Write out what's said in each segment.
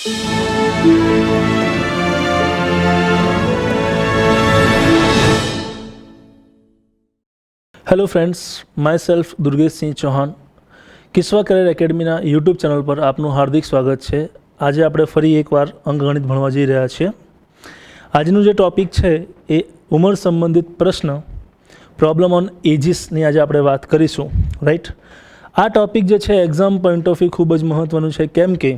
Hello friends, my self Durgesh Singh Chauhan, કિસ્વા career એકેડમીના YouTube channel પર આપનું હાર્દિક સ્વાગત છે. આજે આપણે ફરી એકવાર અંકગણિત ભણવા જઈ રહ્યા છીએ. આજનું જે ટૉપિક છે એ ઉંમર સંબંધિત પ્રશ્ન, પ્રોબ્લેમ ઓન એજીસની આજે આપણે વાત કરીશું. રાઈટ, આ ટૉપિક જે છે એક્ઝામ પોઈન્ટ ઓફ વ્યૂ ખૂબ જ મહત્ત્વનું છે, કેમ કે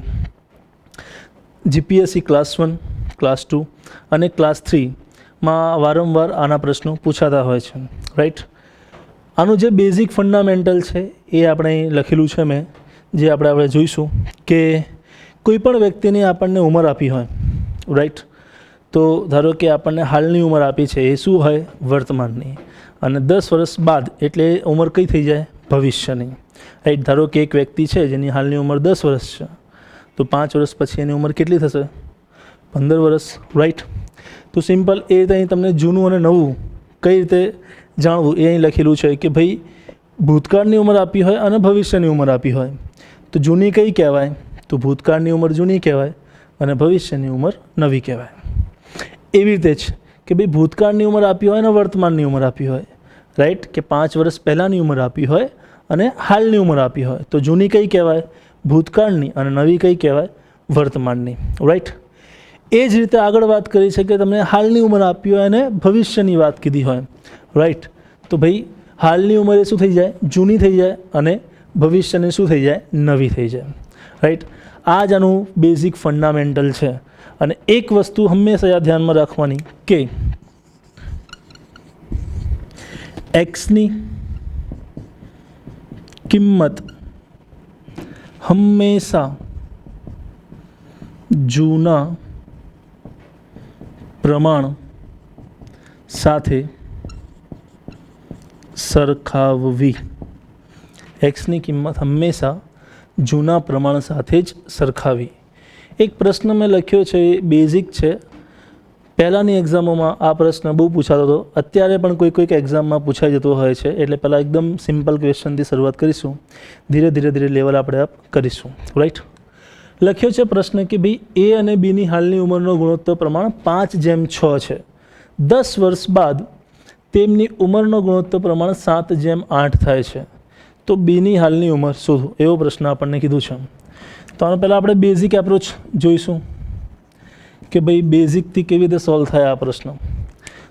જીપીએસસી ક્લાસ 1, ક્લાસ 2 અને ક્લાસ 3માં વારંવાર આના પ્રશ્નો પૂછાતા હોય છે. રાઈટ, આનું જે બેઝિક ફંડામેન્ટલ છે એ આપણે અહીં લખેલું છે મેં, જે આપણે જોઈશું કે કોઈ પણ વ્યક્તિની આપણને ઉંમર આપી હોય. રાઈટ, તો ધારો કે આપણને હાલની ઉંમર આપી છે એ શું હોય? વર્તમાનની. અને 10 વર્ષ બાદ એટલે ઉંમર કઈ થઈ જાય? ભવિષ્યની. રાઈટ, ધારો કે એક વ્યક્તિ છે જેની હાલની ઉંમર 10 વર્ષ છે, તો 5 વર્ષ પછી એની ઉંમર કેટલી થશે? 15 વર્ષ. રાઈટ, તો સિમ્પલ એ રીતે અહીં તમને જૂનું અને નવું કઈ રીતે જાણવું એ અહીં લખેલું છે કે ભાઈ ભૂતકાળની ઉંમર આપી હોય અને ભવિષ્યની ઉંમર આપી હોય તો જૂની કઈ કહેવાય? તો ભૂતકાળની ઉંમર જૂની કહેવાય અને ભવિષ્યની ઉંમર નવી કહેવાય. એવી રીતે જ કે ભાઈ ભૂતકાળની ઉંમર આપી હોય અને વર્તમાનની ઉંમર આપી હોય. રાઈટ, કે 5 વર્ષ પહેલાંની ઉંમર આપી હોય અને હાલની ઉંમર આપી હોય તો જૂની કઈ કહેવાય? ભૂતકાળની. અને નવી કઈ કહેવાય? વર્તમાનની. રાઈટ, એ જ રીતે આગળ વાત કરી છે કે તમને હાલની ઉંમર આપી હોય અને ભવિષ્યની વાત કીધી હોય. રાઈટ, તો ભાઈ હાલની ઉંમરે શું થઈ જાય? જૂની થઈ જાય અને ભવિષ્યની શું થઈ જાય? નવી થઈ જાય. રાઈટ, આ જ આનું બેઝિક ફંડામેન્ટલ છે. અને એક વસ્તુ હંમેશા યાદ ધ્યાનમાં રાખવાની કે એક્સની કિંમત હંમેશા જૂના પ્રમાણ સાથે સરખાવવી. એક્સની કિંમત હંમેશા જૂના પ્રમાણ સાથે જ સરખાવી. એક પ્રશ્ન મેં લખ્યો છે, એ બેઝિક છે. પહેલાંની એક્ઝામોમાં આ પ્રશ્ન બહુ પૂછાતો હતો, અત્યારે પણ કોઈક એક્ઝામમાં પૂછાઈ જતો હોય છે. એટલે પહેલાં એકદમ સિમ્પલ ક્વેશ્ચનથી શરૂઆત કરીશું, ધીરે ધીરે લેવલ આપણે અપ કરીશું. રાઈટ, લખ્યો છે પ્રશ્ન કે ભાઈ એ અને બીની હાલની ઉંમરનો ગુણોત્તર પ્રમાણ 5:6 છે. 10 વર્ષ બાદ તેમની ઉંમરનો ગુણોત્તર પ્રમાણ 7:8 થાય છે. તો બીની હાલની ઉંમર શોધો, એવો પ્રશ્ન આપણને કીધું છે. તો આનો પહેલાં આપણે બેઝિક એપ્રોચ જોઈશું કે ભાઈ બેઝિકથી કેવી રીતે સોલ્વ થાય આ પ્રશ્ન.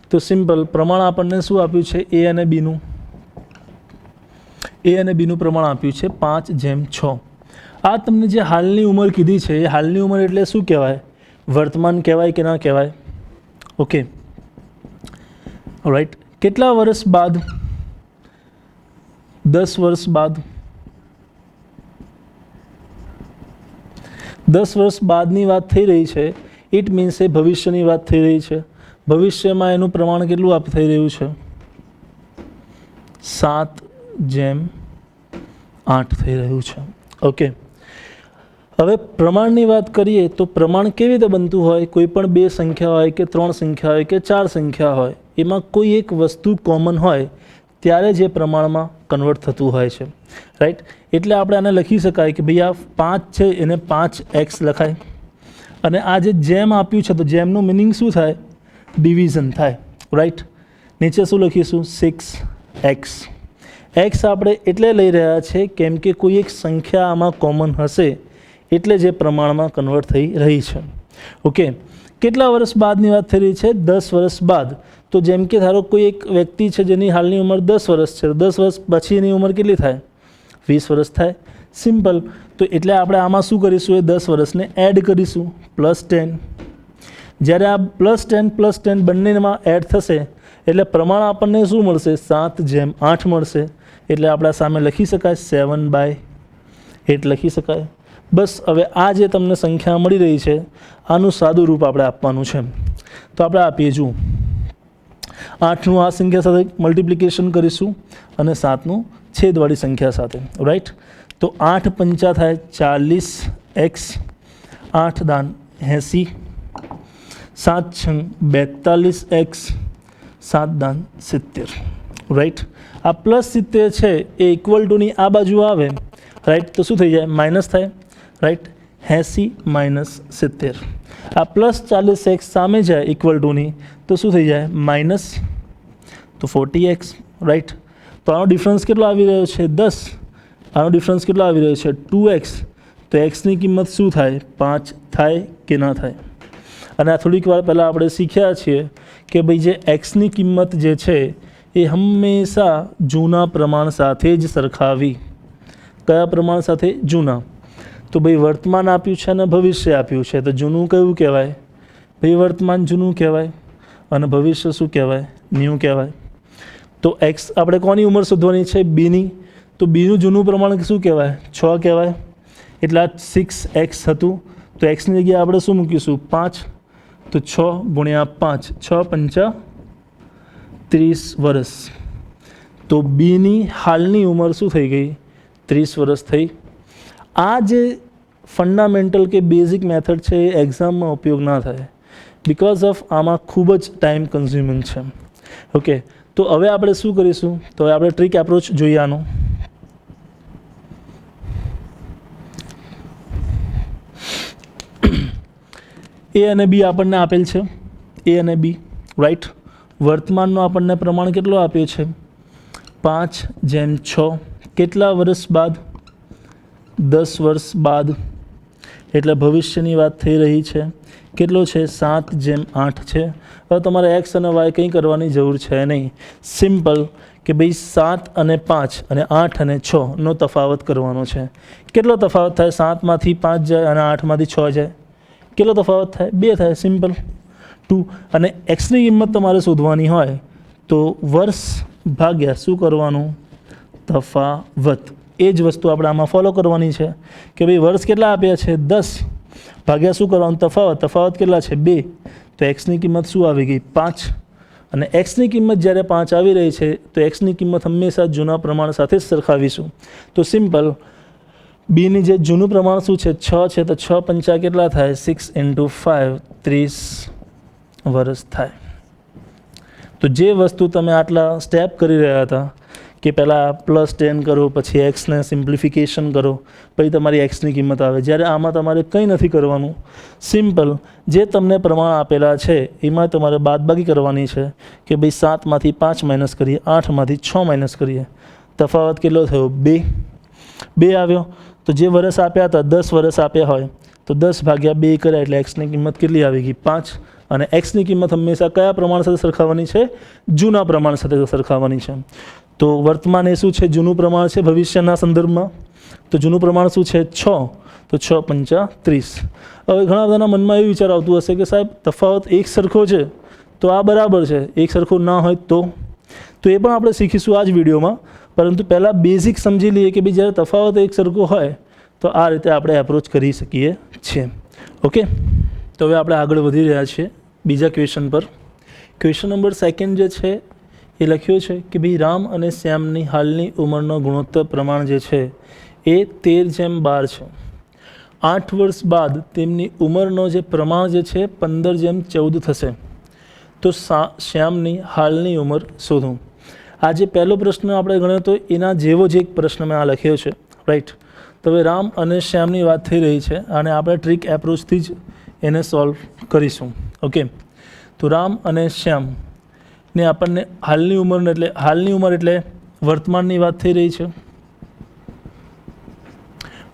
તો સિમ્પલ પ્રમાણ આપણને શું આપ્યું છે? એ અને બીનું પ્રમાણ આપ્યું છે 5:6. આ તમને જે હાલની ઉંમર કીધી છે એ હાલની ઉંમર એટલે શું કહેવાય? વર્તમાન કહેવાય કે ના કહેવાય? Okay, right. કેટલા વર્ષ બાદ? 10 વર્ષ બાદ. 10 વર્ષ બાદની વાત થઈ રહી છે. ઇટ મીન્સ એ ભવિષ્યની વાત થઈ રહી છે. ભવિષ્યમાં એનું પ્રમાણ કેટલું થઈ રહ્યું છે? 7:8 થઈ રહ્યું છે. ઓકે, હવે પ્રમાણની વાત કરીએ તો પ્રમાણ કેવી રીતે બનતું હોય? કોઈ પણ 2 સંખ્યા હોય કે 3 સંખ્યા હોય કે 4 સંખ્યા હોય, એમાં કોઈ એક વસ્તુ કોમન હોય ત્યારે જે પ્રમાણમાં કન્વર્ટ થતું હોય છે. રાઈટ, એટલે આપણે આને લખી શકાય કે ભાઈ આ 5 છે એને 5x લખાય. અને આ જે જેમ આપ્યું છે તો જેમનું મિનિંગ શું થાય? ડિવિઝન થાય. રાઈટ, નીચે શું લખીશું? 6x. x આપણે એટલે લઈ રહ્યા છે કેમ કે કોઈ એક સંખ્યા આમાં કોમન હશે એટલે જે પ્રમાણમાં કન્વર્ટ થઈ રહી છે. ઓકે, કેટલા વર્ષ બાદની વાત થઈ રહી છે? 10 વર્ષ બાદ. તો જેમ કે ધારો કોઈ એક વ્યક્તિ છે જેની હાલની ઉંમર 10 વર્ષ છે, 10 વર્ષ પછી એની ઉંમર કેટલી થાય? 20 વર્ષ થાય. સિમ્પલ. તો એટલે આપણે આમાં શું કરીશું? એ 10 વર્ષને એડ કરીશું, +10. જ્યારે આ +10 બંનેમાં એડ થશે એટલે પ્રમાણ આપણને શું મળશે? 7:8 મળશે. એટલે આપણા સામે લખી શકાય 7/8 લખી શકાય. બસ, હવે આ જે તમને સંખ્યા મળી રહી છે આનું સાદું રૂપ આપણે આપવાનું છે. તો આપણે આપીએ, જુઓ, 8નું આ સંખ્યા સાથે મલ્ટિપ્લિકેશન કરીશું અને 7નું છેદવાળી સંખ્યા સાથે. રાઈટ, તો 8 પંચા થાય 40x, 8 દાન 80, 7 છંગ 42x, 7 દાન 70. રાઈટ, આ +70 છે એ ઇક્વલ ટુની આ બાજુ આવે. રાઈટ, તો શું થઈ જાય? માઇનસ થાય. રાઈટ, 80 - 70. આ +40x સામે જાય ઇક્વલ ટુની તો શું થઈ જાય માઇનસ, તો 40x, રાઈટ. તો આનો ડિફરન્સ કેટલો આવી રહ્યો છે 10, આનો ડિફરન્સ કેટલો આવી રહ્યો છે 2x. તો એક્સની કિંમત શું થાય 5 થાય કે ના થાય. અને આ થોડીક વાર પહેલાં આપણે શીખ્યા છીએ કે ભાઈ જે એક્સની કિંમત જે છે એ હંમેશા જૂના પ્રમાણ સાથે જ સરખાવી. કયા પ્રમાણ સાથે? જૂના. તો ભાઈ વર્તમાન આપ્યું છે અને ભવિષ્ય આપ્યું છે, તો જૂનું કયું કહેવાય? ભાઈ વર્તમાન જૂનું કહેવાય અને ભવિષ્ય શું કહેવાય? ન્યૂ કહેવાય. તો એક્સ આપણે કોની ઉંમર શોધવાની છે? બીની. તો બીનું જૂનું પ્રમાણ શું કહેવાય? 6 કહેવાય. એટલે આ 6x હતું, તો એક્સની જગ્યાએ આપણે શું મૂકીશું? 5. તો 6 × 5, 6 × 5 = 30 વર્ષ. તો બીની હાલની ઉંમર શું થઈ ગઈ? 30 વર્ષ થઈ. આ જે ફંડામેન્ટલ કે બેઝિક મેથડ છે એ એક્ઝામમાં ઉપયોગ ના થાય, બિકોઝ ઓફ આમાં ખૂબ જ ટાઈમ કન્ઝ્યુમિંગ છે. ઓકે, તો હવે આપણે શું કરીશું? તો હવે આપણે ટ્રીક એપ્રોચ જોઈએ આનો. એ અને બી આપણને આપેલ છે, એ અને બી, રાઈટ. વર્તમાનનો આપણને પ્રમાણ કેટલો આપ્યો છે? 5/6. કેટલા વર્ષ બાદ? 10 વર્ષ બાદ. એટલે ભવિષ્યની વાત થઈ રહી છે. કેટલો છે? 7/8 છે. હવે તમારે એક્સ અને વાય કંઈ કરવાની જરૂર છે નહીં. સિમ્પલ કે ભાઈ 7 અને 5 અને 8 અને 6નો તફાવત કરવાનો છે. કેટલો તફાવત થાય? 7માંથી 5 જાય અને 8માંથી 6 જાય. કેટલો તફાવત થાય? 2 થાય. સિમ્પલ 2. અને એક્સની કિંમત તમારે શોધવાની હોય તો વર્ષ ભાગ્યા શું કરવાનું? તફાવત. એ જ વસ્તુ આપણે આમાં ફોલો કરવાની છે કે ભાઈ વર્ષ કેટલા આપ્યા છે? 10 ભાગ્યા શું કરવાનું? તફાવત. તફાવત કેટલા છે? 2. તો એક્સની કિંમત શું આવી ગઈ? 5. અને એક્સની કિંમત જ્યારે 5 આવી રહી છે તો એક્સની કિંમત હંમેશા જૂના પ્રમાણ સાથે જ સરખાવીશું. તો સિમ્પલ બીની જે જૂનું પ્રમાણ શું છે? 6 છે. તો 6 × 5 કેટલા થાય? 6 × 5 = 30 વર્ષ થાય. તો જે વસ્તુ તમે આટલા સ્ટેપ કરી રહ્યા હતા કે પહેલાં +10 કરો, પછી એક્સને સિમ્પ્લિફિકેશન કરો, પછી તમારી એક્સની કિંમત આવે. જ્યારે આમાં તમારે કંઈ નથી કરવાનું. સિમ્પલ જે તમને પ્રમાણ આપેલા છે એમાં તમારે બાદબાકી કરવાની છે કે ભાઈ 7માંથી 5 માઇનસ કરીએ, 8માંથી 6 માઇનસ કરીએ. તફાવત કેટલો થયો? 2 આવ્યો. તો જે વર્ષ આપ્યા હતા 10 વર્ષ આપ્યા હોય તો 10 ભાગ્યા 2 કર્યા એટલે એક્સની કિંમત કેટલી આવી ગઈ? 5. અને એક્સની કિંમત હંમેશા કયા પ્રમાણ સાથે સરખાવવાની છે? જૂના પ્રમાણ સાથે સરખાવવાની છે. તો વર્તમાન એ શું છે? જૂનું પ્રમાણ છે ભવિષ્યના સંદર્ભમાં. તો જૂનું પ્રમાણ શું છે? 6. તો 6 × 5 = 30. હવે ઘણા બધાના મનમાં એવું વિચાર આવતું હશે કે સાહેબ તફાવત એક સરખો છે તો આ બરાબર છે, એક સરખો ના હોય તો એ પણ આપણે શીખીશું આ જ વિડીયોમાં. પરંતુ પહેલાં બેઝિક સમજી લઈએ કે ભાઈ જ્યારે તફાવત એક સરખો હોય તો આ રીતે આપણે એપ્રોચ કરી શકીએ છીએ. ઓકે, તો હવે આપણે આગળ વધી રહ્યા છીએ બીજા ક્વેશ્ચન પર. ક્વેશ્ચન નંબર 2 જે છે એ લખ્યો છે કે ભાઈ રામ અને શ્યામની હાલની ઉંમરનો ગુણોત્તર પ્રમાણ જે છે એ 13/12 છે. 8 વર્ષ બાદ તેમની ઉંમરનો જે પ્રમાણ જે છે 15/14 થશે. તો શ્યામની હાલની ઉંમર શોધો. આ જે પહેલો પ્રશ્ન આપણે ગણ્યો તો એના જેવો જ એક પ્રશ્ન મેં આ લખ્યો છે, રાઈટ. તો હવે રામ અને શ્યામની વાત થઈ રહી છે અને આપણે ટ્રીક એપ્રોચથી જ એને સોલ્વ કરીશું. ઓકે, તો રામ અને શ્યામને આપણને હાલની ઉંમર એટલે વર્તમાનની વાત થઈ રહી છે.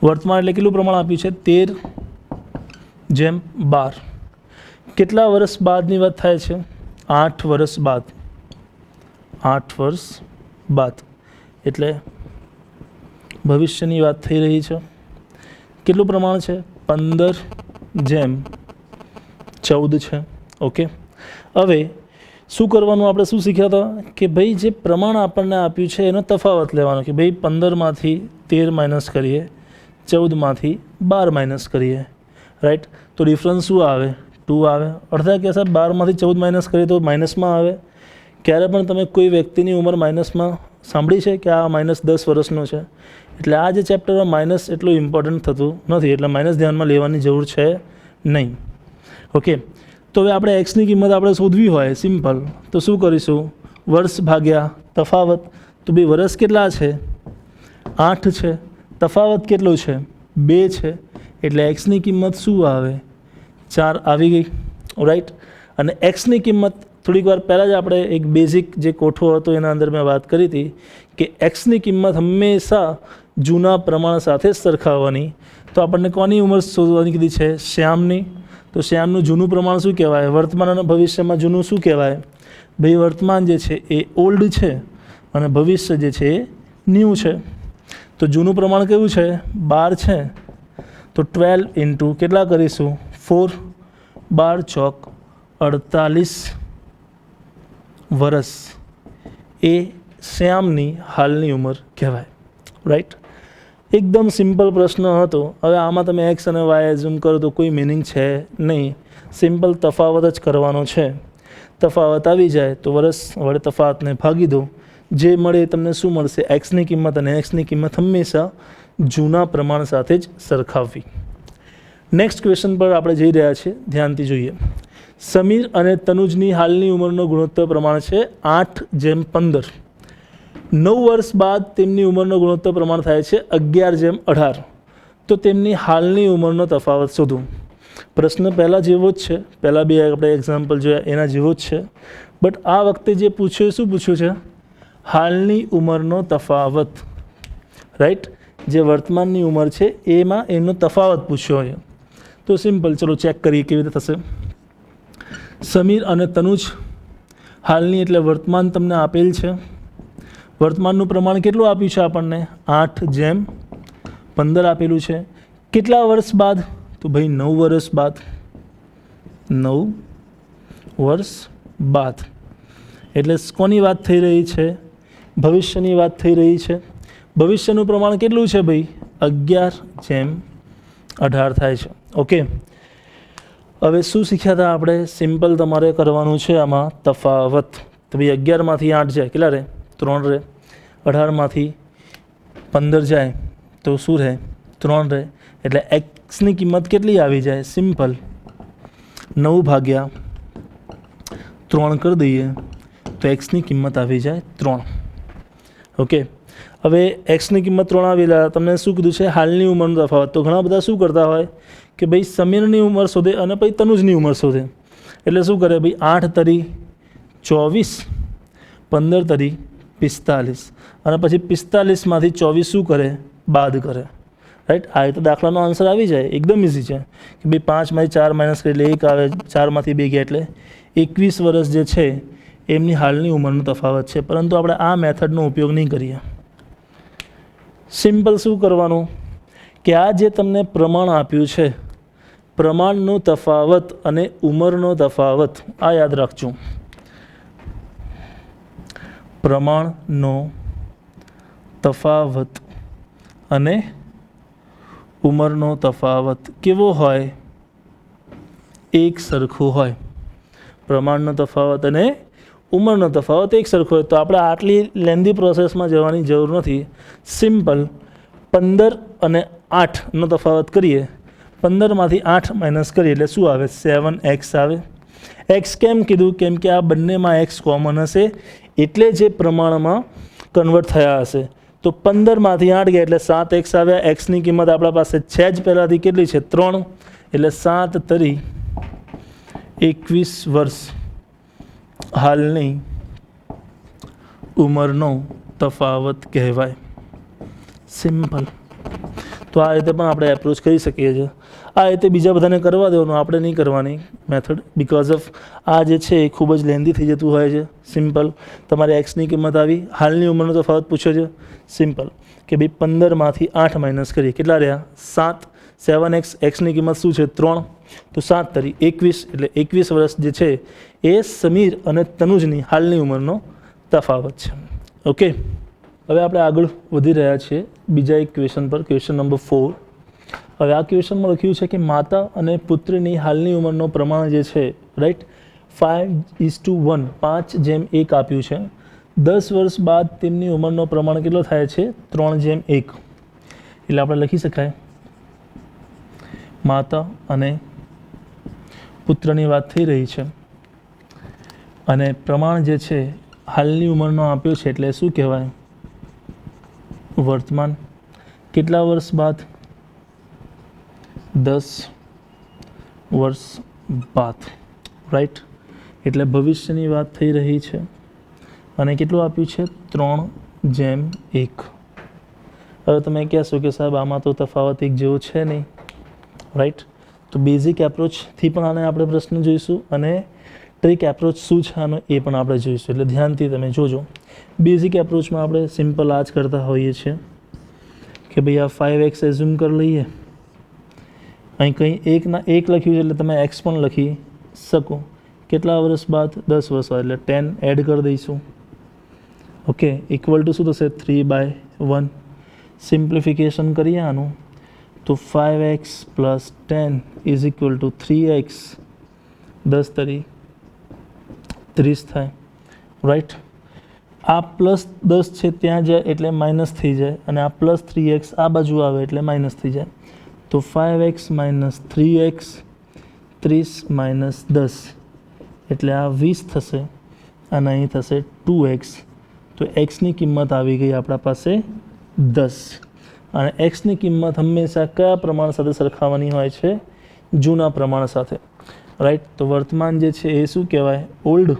વર્તમાન એટલે કેટલું પ્રમાણ આપ્યું છે? 13/12. કેટલા વર્ષ બાદની વાત થાય છે? 8 વર્ષ બાદ. 8 વર્ષ બાદ એટલે ભવિષ્યની વાત થઈ રહી છે. કેટલું પ્રમાણ છે? 15/14 છે. ઓકે, હવે શું કરવાનું? આપણે શું શીખ્યા હતા કે ભાઈ જે પ્રમાણ આપણને આપ્યું છે એનો તફાવત લેવાનો કે ભાઈ 15માંથી 13 માઇનસ કરીએ, 14માંથી 12 માઇનસ કરીએ, રાઈટ. તો ડિફરન્સ શું આવે? 2 આવે. અડધા કે સાહેબ 12માંથી 14 માઇનસ કરીએ તો માઇનસમાં આવે. ક્યારે પણ તમે કોઈ વ્યક્તિની ઉંમર માઇનસમાં સાંભળી છે કે આ -10 વર્ષનો છે? એટલે આ જે ચેપ્ટરમાં માઇનસ એટલું ઇમ્પોર્ટન્ટ થતું નથી, એટલે માઇનસ ધ્યાનમાં લેવાની જરૂર છે નહીં. ઓકે, તો હવે આપણે એક્સની કિંમત આપણે શોધવી હોય સિમ્પલ તો શું કરીશું? વર્ષ ભાગ્યા તફાવત. તો ભાઈ વર્ષ કેટલા છે? 8 છે. તફાવત કેટલો છે? 2 છે. એટલે એક્સની કિંમત શું આવે? 4 આવી ગઈ, રાઈટ. અને એક્સની કિંમત થોડીક વાર પહેલાં જ આપણે એક બેઝિક જે કોઠો હતો એના અંદર મેં વાત કરી હતી કે એક્સની કિંમત હંમેશા જૂના પ્રમાણ સાથે સરખાવવાની. તો આપણને કોની ઉંમર શોધવાની કીધી છે? શ્યામની. તો શ્યામનું જૂનું પ્રમાણ શું કહેવાય? વર્તમાન અને ભવિષ્યમાં જૂનું શું કહેવાય? ભાઈ વર્તમાન જે છે એ ઓલ્ડ છે અને ભવિષ્ય જે છે એ ન્યૂ છે. તો જૂનું પ્રમાણ કેવું છે? 12 છે. તો 12 ઇન્ટુ કેટલા કરીશું? 4. 12 ચોક 48 વર્ષ એ શ્યામની હાલની ઉંમર કહેવાય, રાઈટ. એકદમ સિમ્પલ પ્રશ્ન હતો. હવે આમાં તમે એક્સ અને વાય ઝૂમ કરો તો કોઈ મિનિંગ છે નહીં. સિમ્પલ તફાવત જ કરવાનો છે. તફાવત આવી જાય તો વર્ષ વડે તફાવતને ભાગી દો. જે મળે એ તમને શું મળશે? એક્સની કિંમત. અને એક્સની કિંમત હંમેશા જૂના પ્રમાણ સાથે જ સરખાવવી. નેક્સ્ટ ક્વેશ્ચન પર આપણે જઈ રહ્યા છીએ, ધ્યાનથી જોઈએ. સમીર અને તનુજની હાલની ઉંમરનો ગુણોત્તર પ્રમાણ છે 8:15. 9 વર્ષ બાદ તેમની ઉંમરનો ગુણોત્તર પ્રમાણ થાય છે 11:18. તો તેમની હાલની ઉંમરનો તફાવત શોધો. પ્રશ્ન પહેલાં જેવો જ છે, પહેલાં બે આપણે એક્ઝામ્પલ જોયા એના જેવો જ છે, બટ આ વખતે જે પૂછ્યું શું પૂછ્યું છે? હાલની ઉંમરનો તફાવત, રાઈટ. જે વર્તમાનની ઉંમર છે એમાં એનો તફાવત પૂછ્યો હોય. તો સિમ્પલ, ચલો ચેક કરીએ કેવી રીતે થશે. સમીર અને તનુજ હાલની એટલે વર્તમાન તમને આપેલ છે. વર્તમાનનું પ્રમાણ કેટલું આપ્યું છે આપણને? 8:15 આપેલું છે. કેટલા વર્ષ બાદ? તો ભાઈ 9 વર્ષ બાદ. 9 વર્ષ બાદ એટલે કોની વાત થઈ રહી છે? ભવિષ્યની વાત થઈ રહી છે. ભવિષ્યનું પ્રમાણ કેટલું છે ભાઈ? 11:18 થાય છે. ઓકે. હવે શું શીખ્યા હતા આપણે? સિમ્પલ તમારે કરવાનું છે આમાં તફાવત. તો ભાઈ 11માંથી 8 જાય, કેટલા રહે? 3 રહે. 18માંથી 15 જાય તો શું રહે? 3 રહે. એટલે એક્સની કિંમત કેટલી આવી જાય? સિમ્પલ 9/3 કરી દઈએ તો એક્સની કિંમત આવી જાય 3. ઓકે. હવે એક્સની કિંમત 3 આવેલા, તમને શું કીધું છે? હાલની ઉંમરનો તફાવત. તો ઘણા બધા શું કરતા હોય કે ભાઈ સમીરની ઉંમર શોધે અને પછી તનુજની ઉંમર શોધે. એટલે શું કરે ભાઈ? 8 તરી 24, 15 તરી 45 અને પછી 45માંથી 24 શું કરે? બાદ કરે, રાઈટ. આ રીતે દાખલાનો આન્સર આવી જાય. એકદમ ઇઝી છે કે ભાઈ 5માંથી 4 માઇનસ કરી એટલે 1 આવે, 4માંથી 2 ગયા એટલે 21 વર્ષ જે છે એમની હાલની ઉંમરનો તફાવત છે. પરંતુ આપણે આ મેથડનો ઉપયોગ નહીં કરીએ. સિમ્પલ શું કરવાનું કે આ જે તમને પ્રમાણ આપ્યું છે, પ્રમાણનો તફાવત અને ઉંમરનો તફાવત, આ યાદ રાખજો. પ્રમાણનો તફાવત અને ઉંમરનો તફાવત કેવો હોય? એક સરખો હોય. પ્રમાણનો તફાવત અને ઉંમરનો તફાવત એક સરખો હોય. તો આપણે આટલી લેન્ધી પ્રોસેસમાં જવાની જરૂર નથી. સિમ્પલ 15 અને 8નો તફાવત કરીએ. 15માંથી 8 માઇનસ કરીએ એટલે શું આવે? 7x આવે. એક્સ કેમ કીધું? કેમ કે આ બંનેમાં એક્સ કોમન હશે એટલે જે પ્રમાણમાં કન્વર્ટ થયા હશે. તો 15માંથી 8 ગયા એટલે 7x આવ્યા. એક્સની કિંમત આપણા પાસે છે જ પહેલાંથી, કેટલી છે? 3. એટલે 7 તરી 21 વર્ષ હાલની ઉંમરનો તફાવત કહેવાય. સિમ્પલ. તો આ રીતે પણ આપણે એપ્રોચ કરી શકીએ છીએ. આ રીતે બીજા બધાને કરવા દેવાનું, આપણે નહીં કરવાની મેથડ, બિકોઝ ઓફ આ જે છે એ ખૂબ જ લેન્ધી થઈ જતું હોય છે. સિમ્પલ. તમારે એક્સની કિંમત આવી, હાલની ઉંમરનો તફાવત પૂછ્યો છે. સિમ્પલ કે ભાઈ 15માંથી 8 માઇનસ કરીએ, કેટલા રહ્યા? 7. 7x, એક્સની કિંમત શું છે? 3. તો 7 તરી 21 એટલે 21 વર્ષ જે છે એ સમીર અને તનુજની હાલની ઉંમરનો તફાવત છે. ઓકે. હવે આપણે આગળ વધી રહ્યા છીએ બીજા એક ક્વેશ્ચન પર, ક્વેશ્ચન નંબર 4. હવે આ ક્વેશ્ચનમાં લખ્યું છે કે માતા અને પુત્રની હાલની ઉંમરનો પ્રમાણ જે છે, રાઈટ, 5:1, 5:1 આપ્યું છે. 10 વર્ષ બાદ તેમની ઉંમરનો પ્રમાણ કેટલો થાય છે? 3:1. એટલે આપણે લખી શકાય માતા અને પુત્રની વાત થઈ રહી છે અને પ્રમાણ જે છે હાલની ઉંમરનો આપ્યો છે એટલે શું કહેવાય? વર્તમાન. કેટલા વર્ષ બાદ? 10 વર્ષ બાદ, રાઈટ. એટલે ભવિષ્યની વાત થઈ રહી છે અને કેટલું આપ્યું છે 3:1. હવે તમે કહેશો કે સાહેબ આમાં તો તફાવત એક જેવો છે નહીં, રાઈટ. તો બેઝિક એપ્રોચથી પણ આને આપણે પ્રશ્ન જોઈશું અને ટ્રિક એપ્રોચ શું છે આનો એ પણ આપણે જોઈશું. એટલે ધ્યાનથી તમે જોજો. બેઝિક એપ્રોચમાં આપણે સિમ્પલ આ જ કરતા હોઈએ છીએ કે ભાઈ આ 5x એઝ્યુમ કરી લઈએ. અહીં કંઈ એક લખ્યું છે એટલે તમે x પણ લખી શકો. કેટલા વર્ષ બાદ? 10 વર્ષ બાદ, એટલે 10 એડ કરી દઈશું. ઓકે, ઇક્વલ ટુ શું થશે? 3/1. સિમ્પ્લિફિકેશન કરીએ આનું તો 5x + 10 = 3x. 10 તરી 30 થાય, રાઈટ. આ +10 છે ત્યાં જાય એટલે માઇનસ થઈ જાય અને આ +3x આ બાજુ આવે એટલે માઇનસ થઈ જાય. તો 5x - 3x, 30 - 10 એટલે આ 20 થશે અને અહીં થશે 2x. તો xની કિંમત આવી ગઈ આપણા પાસે 10. અને xની કિંમત હંમેશા કયા પ્રમાણ સાથે સરખાવવાની હોય છે? જૂના પ્રમાણ સાથે, રાઈટ. તો વર્તમાન જે છે એ શું કહેવાય? ઓલ્ડ.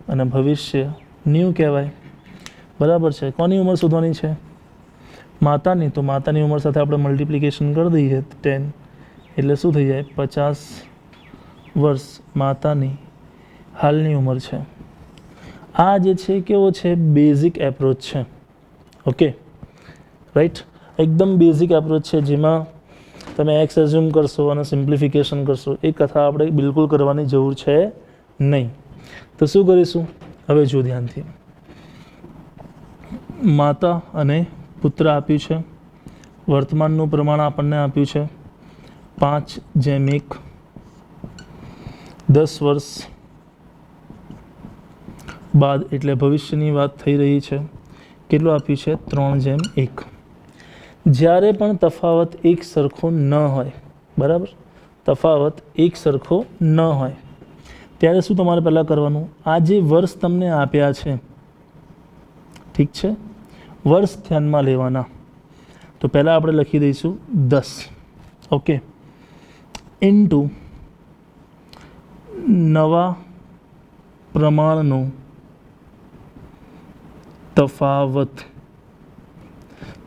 અને ભવિષ્ય ન્યૂ કહેવાય. બરાબર છે. કોની ઉંમર શોધવાની છે? માતાની. તો માતાની ઉંમર સાથે આપણે મલ્ટિપ્લિકેશન કરી દઈએ 10 એટલે શું થઈ જાય? 50 વર્ષ માતાની હાલની ઉંમર છે. આ જે છે કેવો છે? બેઝિક એપ્રોચ છે. Okay, right. એકદમ બેઝિક એપ્રોચ છે જેમાં તમે એક્સ એઝ્યુમ કરશો અને સિમ્પ્લિફિકેશન કરશો. એ કથા આપણે બિલકુલ કરવાની જરૂર છે નહીં. તો શું કરીશું? હવે જો ધ્યાનથી. માતા અને પુત્ર આપ્યું છે. વર્તમાનનું પ્રમાણ આપણને આપ્યું છે 5:1. 10 વર્ષ બાદ એટલે ભવિષ્યની વાત થઈ રહી છે. કેટલું આપ્યું છે? 3:1. જ્યારે પણ તફાવત એક સરખો ન હોય, બરાબર, તફાવત એક સરખો ન હોય ત્યારે શું તમારે પહેલાં કરવાનું? આ જે વર્ષ તમને આપ્યા છે, ઠીક છે, વર્ષ ધ્યાનમાં લેવાના. તો પહેલાં આપણે લખી દઈશું 10, ઓકે, ઇન્ટુ નવા પ્રમાણનું તફાવત.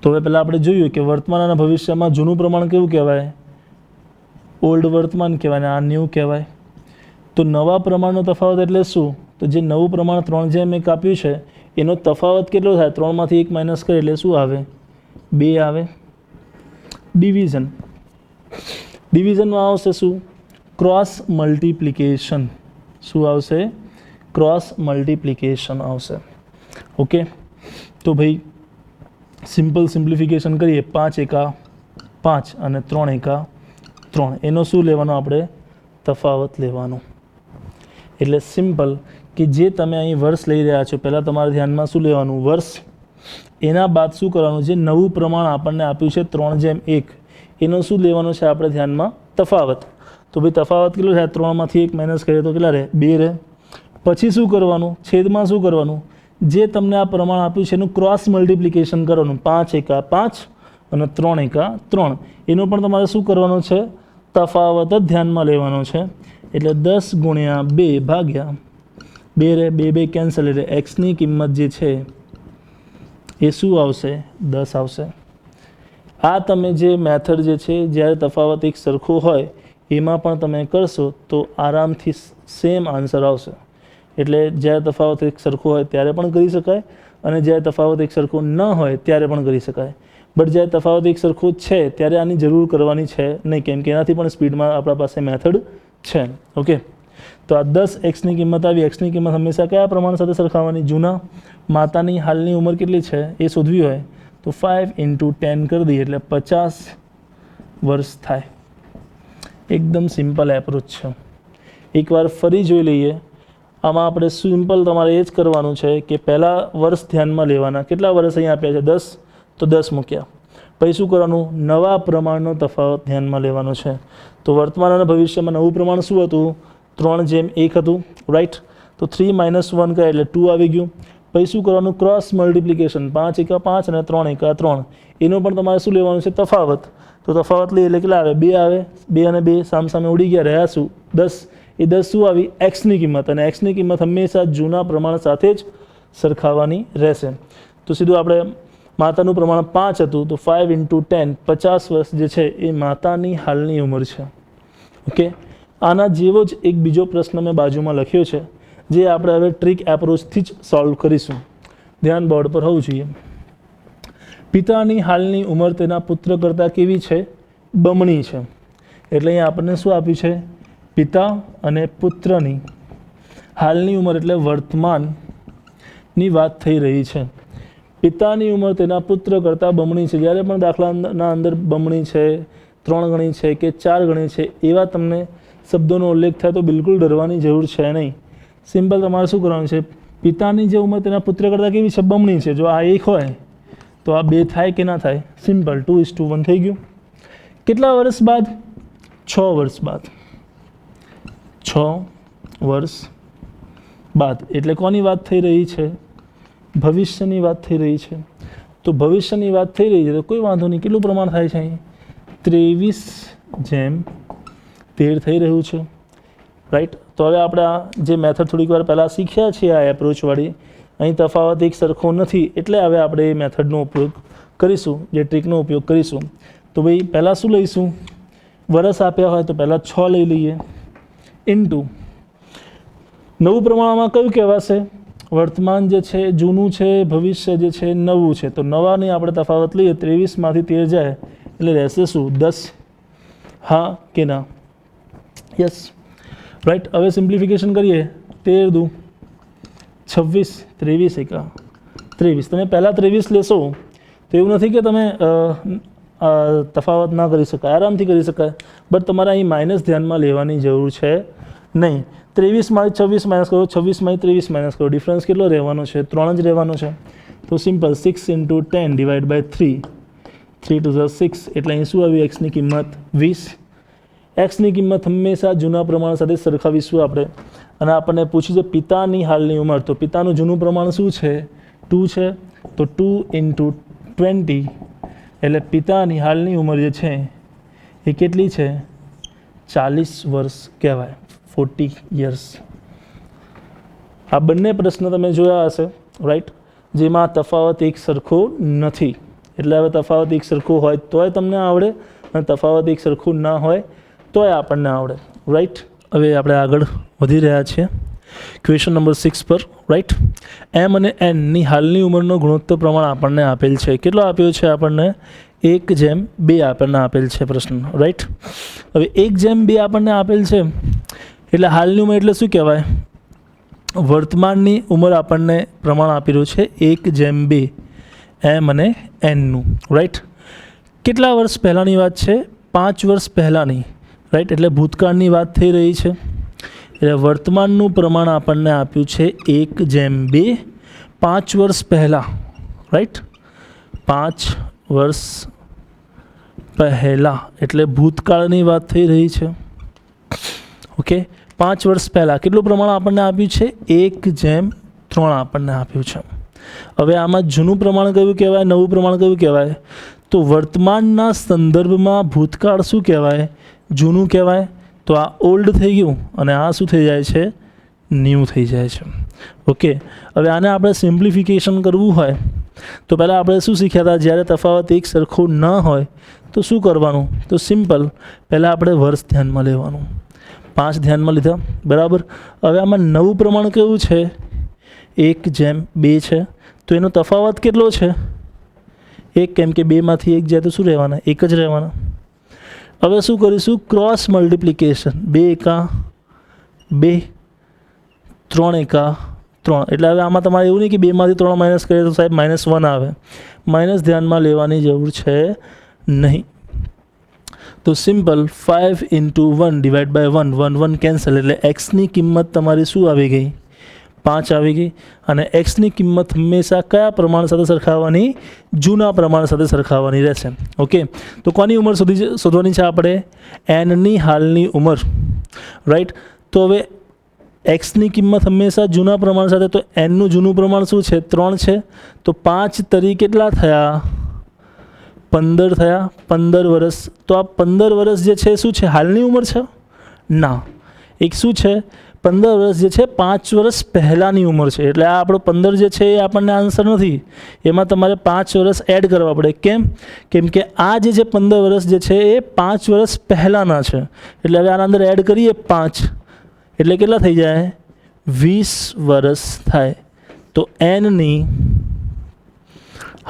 તો હવે પહેલાં આપણે જોયું કે વર્તમાન અને ભવિષ્યમાં જૂનું પ્રમાણ કેવું કહેવાય? ઓલ્ડ વર્તમાન કહેવાય ને આ ન્યૂ કહેવાય. તો નવા પ્રમાણનો તફાવત એટલે શું? તો જે નવું પ્રમાણ 3:1 આપ્યું છે એનો તફાવત કેટલો થાય? 3માંથી 1 માઇનસ કરે એટલે શું આવે? 2 આવે. ડિવિઝન. ડિવિઝનમાં આવશે શું? Cross multiplication. શું આવશે? ક્રોસ મલ્ટિપ્લિકેશન આવશે. ઓકે, તો ભાઈ સિમ્પલ સિમ્પ્લિફિકેશન કરીએ. 5 એકા 5 અને 3 એકા 3. એનો શું લેવાનો આપણે? તફાવત લેવાનો. એટલે સિમ્પલ કે જે તમે અહીં વર્ષ લઈ રહ્યા છો, પહેલાં તમારા ધ્યાનમાં શું લેવાનું? વર્ષ. એના બાદ શું કરવાનું? જે નવું પ્રમાણ આપણને આપ્યું છે 3:1 એનો શું લેવાનું છે આપણે ધ્યાનમાં? તફાવત. તો ભાઈ તફાવત કેટલો થાય? 3માંથી 1 માઇનસ કરીએ તો કેટલા રહે? 2 રહે. પછી શું કરવાનું? છેદમાં શું કરવાનું? જે તમને આ પ્રમાણ આપ્યું છે એનું ક્રોસ મલ્ટિપ્લિકેશન કરવાનું. 5 એકા 5 અને 3 એકા 3. એનો પણ તમારે શું કરવાનું છે? તફાવત જ ધ્યાનમાં લેવાનો છે. એટલે 10 × 2 ભાગ્યા 2 રહે. 2 કેન્સલ એટલે એક્સની કિંમત જે છે એ શું આવશે? 10 આવશે. આ તમે જે મેથડ જે છે જ્યારે તફાવત એક સરખો હોય એમાં પણ તમે કરશો તો આરામથી સેમ આન્સર આવશે. એટલે જ્યારે તફાવત એક સરખો હોય ત્યારે પણ કરી શકાય અને જ્યારે તફાવત એક સરખો ન હોય ત્યારે પણ કરી શકાય. બટ જ્યારે તફાવત એક સરખો છે ત્યારે આની જરૂર કરવાની છે નહીં, કેમ કે એનાથી પણ સ્પીડમાં આપણા પાસે મેથડ છે. ઓકે, તો આ 10 એક્સની કિંમત આવી. એક્સની કિંમત હંમેશા કયા પ્રમાણ સાથે સરખાવવાની? જૂના. માતાની હાલની ઉંમર કેટલી છે એ શોધવી હોય તો 5 × 10 કરી દઈએ એટલે 50 વર્ષ થાય. એકદમ સિમ્પલ એપ્રોચ છે. એકવાર ફરી જોઈ લઈએ. આમાં આપણે સિમ્પલ તમારે એ જ કરવાનું છે કે પહેલાં વર્ષ ધ્યાનમાં લેવાના. કેટલા વર્ષ અહીંયા આપ્યા છે? 10, તો 10 મૂક્યા. પછી શું કરવાનું? નવા પ્રમાણનો તફાવત ધ્યાનમાં લેવાનો છે. તો વર્તમાન અને ભવિષ્યમાં નવું પ્રમાણ શું હતું? 3:1 હતું, રાઈટ. તો 3 - 1 કરે એટલે 2 આવી ગયું. પછી શું કરવાનું? Cross multiplication. 5 એકા 5 અને 3 એકા 3. એનો પણ તમારે શું લેવાનું છે? તફાવત. તો તફાવત લઈએ એટલે કેટલા આવે? 2 આવે. 2 અને 2 સામસામે ઉડી ગયા, રહ્યા શું? 10. એ 10 શું આવી? એક્સની કિંમત. અને એક્સની કિંમત હંમેશા જૂના પ્રમાણ સાથે જ સરખાવવાની રહેશે. તો સીધું આપણે માતાનું પ્રમાણ 5 હતું, તો 5 × 10 50 વર્ષ જે છે એ માતાની હાલની ઉંમર છે. ઓકે, આના જેવો જ એક બીજો પ્રશ્ન મેં બાજુમાં લખ્યો છે, જે આપણે હવે ટ્રીક એપ્રોચથી જ સોલ્વ કરીશું. ધ્યાન બોર્ડ પર હોવું જોઈએ. પિતાની હાલની ઉંમર તેના પુત્ર કરતાં કેવી છે? બમણી છે. એટલે અહીંયા આપણને શું આપ્યું છે? પિતા અને પુત્રની હાલની ઉંમર એટલે વર્તમાનની વાત થઈ રહી છે. પિતાની ઉંમર તેના પુત્ર કરતાં બમણી છે. જ્યારે પણ દાખલાના અંદર બમણી છે, 3 ગણી છે કે 4 ગણી છે, એવા તમને શબ્દોનો ઉલ્લેખ થાય તો બિલકુલ ડરવાની જરૂર છે નહીં. સિમ્પલ તમારે શું કરવાનું છે? પિતાની જે ઉંમર તેના પુત્ર કરતાં કેવી છે? બમણી છે. જો આ 1 હોય તો આ 2 થાય કે ના થાય? સિમ્પલ, 2:1 થઈ ગયું. કેટલા વર્ષ બાદ? 6 વર્ષ બાદ. 6 વર્ષ બાદ એટલે કોની વાત થઈ રહી છે? ભવિષ્યની વાત થઈ રહી છે. તો ભવિષ્યની વાત થઈ રહી છે તો કોઈ વાંધો નહીં. કેટલું પ્રમાણ થાય છે અહીં? 23:13 થઈ રહ્યું છે. રાઈટ. તો હવે આપણે આ જે મેથડ થોડીક વાર પહેલાં શીખ્યા છીએ, આ એપ્રોચવાળી, અહીં તફાવત એક સરખો નથી, એટલે હવે આપણે એ મેથડનો ઉપયોગ કરીશું, જે ટ્રીકનો ઉપયોગ કરીશું. તો ભાઈ પહેલાં શું લઈશું? વર્ષ આપ્યા હોય તો પહેલાં 6 લઈ લઈએ, ઇન્ટુ નવું પ્રમાણમાં કયું કહેવાશે? વર્તમાન જે છે જૂનું છે, ભવિષ્ય જે છે નવું છે. તો નવાની આપણે તફાવત લઈએ, 23માંથી 13 જાય એટલે રહેશે શું? 10. હા કે ના? યસ. રાઈટ. હવે સિમ્પ્લિફિકેશન કરીએ. 13 દુ 26, 23 એકા 23. તમે પહેલાં 23 લેશો તો એવું નથી કે તમે તફાવત ના કરી શકાય, આરામથી કરી શકાય. બટ તમારે અહીં માઇનસ ધ્યાનમાં લેવાની જરૂર છે નહીં. 23માંથી 26 માઇનસ કરો, 26માંથી 23 માઇનસ કરો, ડિફરન્સ કેટલો રહેવાનો છે? 3 જ રહેવાનો છે. તો સિમ્પલ 6 × 10 ડિવાઈડ બાય 3, 3 × 2 = 6. એટલે અહીં શું આવ્યું? એક્સની કિંમત 20. એક્સની કિંમત હંમેશા જૂના પ્રમાણ સાથે સરખાવીશું આપણે. અને આપણને પૂછ્યું છે પિતાની હાલની ઉંમર. તો પિતાનું જૂનું પ્રમાણ શું છે? 2 છે. તો 2 × 20 એટલે પિતાની હાલની ઉંમર જે છે એ કેટલી છે? 40 વર્ષ કહેવાય, 40 years. આ બંને પ્રશ્ન તમે જોયા હશે, રાઈટ, જેમાં તફાવત એક સરખો નથી. એટલે હવે તફાવત એક સરખો હોય તોય તમને આવડે, અને તફાવત એક સરખું ના હોય તોય આપણને આવડે, રાઈટ. હવે આપણે આગળ વધી રહ્યા છીએ ક્વેશ્ચન નંબર 6 પર, રાઈટ. એમ અને એનની હાલની ઉંમરનો ગુણોત્તર પ્રમાણ આપણને આપેલ છે. કેટલો આપ્યો છે આપણને? 1:2 આપણને આપેલ છે પ્રશ્ન, રાઈટ. હવે 1:2 આપણને આપેલ છે એટલે હાલની ઉંમર એટલે શું કહેવાય? વર્તમાનની ઉંમર આપણને પ્રમાણ આપેલું છે 1:2 એમ અને એનનું, રાઈટ. કેટલા વર્ષ પહેલાંની વાત છે? 5 વર્ષ પહેલાંની, રાઈટ. એટલે ભૂતકાળની વાત થઈ રહી છે. એટલે વર્તમાનનું પ્રમાણ આપણને આપ્યું છે 1:2 5 વર્ષ પહેલાં, રાઈટ. 5 વર્ષ પહેલાં એટલે ભૂતકાળની વાત થઈ રહી છે. ઓકે, 5 વર્ષ પહેલાં કેટલું પ્રમાણ આપણને આપ્યું છે? 1:3 આપણને આપ્યું છે. હવે આમાં જૂનું પ્રમાણ કયું કહેવાય? નવું પ્રમાણ કયું કહેવાય? તો વર્તમાનના સંદર્ભમાં ભૂતકાળ શું કહેવાય? જૂનું કહેવાય. તો આ ઓલ્ડ થઈ ગયું અને આ શું થઈ જાય છે? ન્યૂ થઈ જાય છે. ઓકે, હવે આને આપણે સિમ્પ્લિફિકેશન કરવું હોય તો પહેલાં આપણે શું શીખ્યા હતા? જ્યારે તફાવત એક સરખો ન હોય તો શું કરવાનું? તો સિમ્પલ, પહેલાં આપણે વર્ષ ધ્યાનમાં લેવાનું. 5 ધ્યાનમાં લીધા, બરાબર. હવે આમાં નવું પ્રમાણ કેવું છે? 1:2 છે. તો એનો તફાવત કેટલો છે? 1, કેમ કે 2માંથી 1 જાય તો શું રહેવાના? 1 જ રહેવાના. હવે શું કરીશું? Cross multiplication. 2 એકા 2, 3 એકા 3. એટલે હવે આમાં તમારે એવું નહીં કે 2માંથી 3 માઇનસ કરીએ તો સાહેબ -1 આવે. માઇનસ ધ્યાનમાં લેવાની જરૂર છે નહીં. તો સિમ્પલ 5 × 1 ડિવાઈડ બાય 1, 1 1 કેન્સલ. એટલે એક્સની કિંમત તમારી શું આવી ગઈ? 5 આવી ગઈ. અને એક્સની કિંમત હંમેશા કયા પ્રમાણ સાથે સરખાવવાની? જૂના પ્રમાણ સાથે સરખાવવાની રહેશે. ઓકે, તો કોની ઉંમર શોધવાની છે આપણે? એનની હાલની ઉંમર, રાઈટ. તો હવે એક્સની કિંમત હંમેશા જૂના પ્રમાણ સાથે, તો એનનું જૂનું પ્રમાણ શું છે? 3 છે. તો 5 તરી કેટલા થયા? 15 થયા, 15 વર્ષ. તો આ 15 વર્ષ જે છે શું છે? હાલની ઉંમર છે? ના, એક શું છે? 15 વર્ષ જે છે 5 વર્ષ પહેલાંની ઉંમર છે. એટલે આ આપણો 15 જે છે એ આપણને આન્સર નથી, એમાં તમારે 5 વર્ષ એડ કરવા પડે. કેમ કે આ જે 15 વર્ષ જે છે એ 5 વર્ષ પહેલાંના છે. એટલે હવે આના અંદર એડ કરીએ 5, એટલે કેટલા થઈ જાય? 20 વર્ષ થાય. તો એનની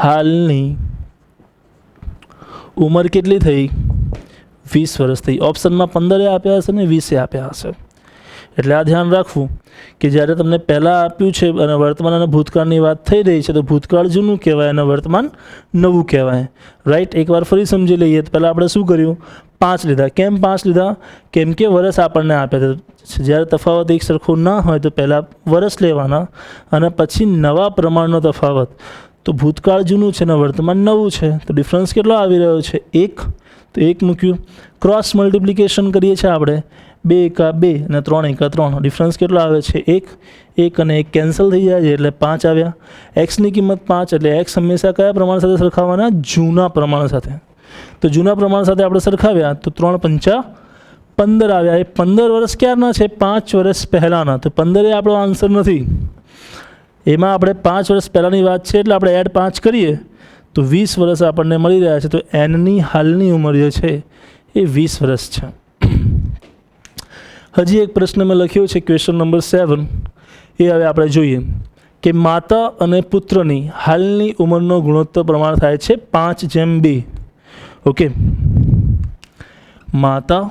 હાલની ઉંમર કેટલી થઈ? 20 વર્ષ થઈ. ઓપ્શનમાં 15 આપ્યા હશે ને 20 આપ્યા હશે. એટલે આ ધ્યાન રાખવું કે જ્યારે તમને પહેલાં આપ્યું છે અને વર્તમાન અને ભૂતકાળની વાત થઈ રહી છે, તો ભૂતકાળ જૂનું કહેવાય અને વર્તમાન નવું કહેવાય. રાઈટ? એકવાર ફરી સમજી લઈએ. તો પહેલાં આપણે શું કર્યું? 5 લીધા. કેમ 5 લીધા? કેમ કે વર્ષ આપણને આપ્યા છે. જ્યારે તફાવત એક સરખો ના હોય તો પહેલાં વર્ષ લેવાના અને પછી નવા પ્રમાણનો તફાવત. તો ભૂતકાળ જૂનું છે અને વર્તમાન નવું છે, તો ડિફરન્સ કેટલો આવી રહ્યો છે? 1. તો 1 મૂક્યું. ક્રોસ મલ્ટિપ્લિકેશન કરીએ છીએ આપણે. 2 એકા 2 અને 3 એકા 3. ડિફરન્સ કેટલો આવે છે? 1 અને 1 કેન્સલ થઈ જાય છે એટલે 5 આવ્યા. એક્સની કિંમત 5, એટલે એક્સ હંમેશા કયા પ્રમાણ સાથે સરખાવવાના? જૂના પ્રમાણ સાથે. તો જૂના પ્રમાણ સાથે આપણે સરખાવ્યા તો 3 પંચા 15 આવ્યા. એ 15 વર્ષ ક્યારના છે? 5 વર્ષ પહેલાંના. તો 15 એ આપણો આન્સર નથી. એમાં આપણે 5 વર્ષ પહેલાંની વાત છે એટલે આપણે એડ 5 કરીએ તો 20 વર્ષ આપણને મળી રહ્યા છે. તો એનની હાલની ઉંમર જે છે એ 20 વર્ષ છે. હજી એક પ્રશ્ન મેં લખ્યો છે, ક્વેશ્ચન નંબર 7. એ હવે આપણે જોઈએ કે માતા અને પુત્રની હાલની ઉંમરનો ગુણોત્તર પ્રમાણ થાય છે 5:2. ઓકે, માતા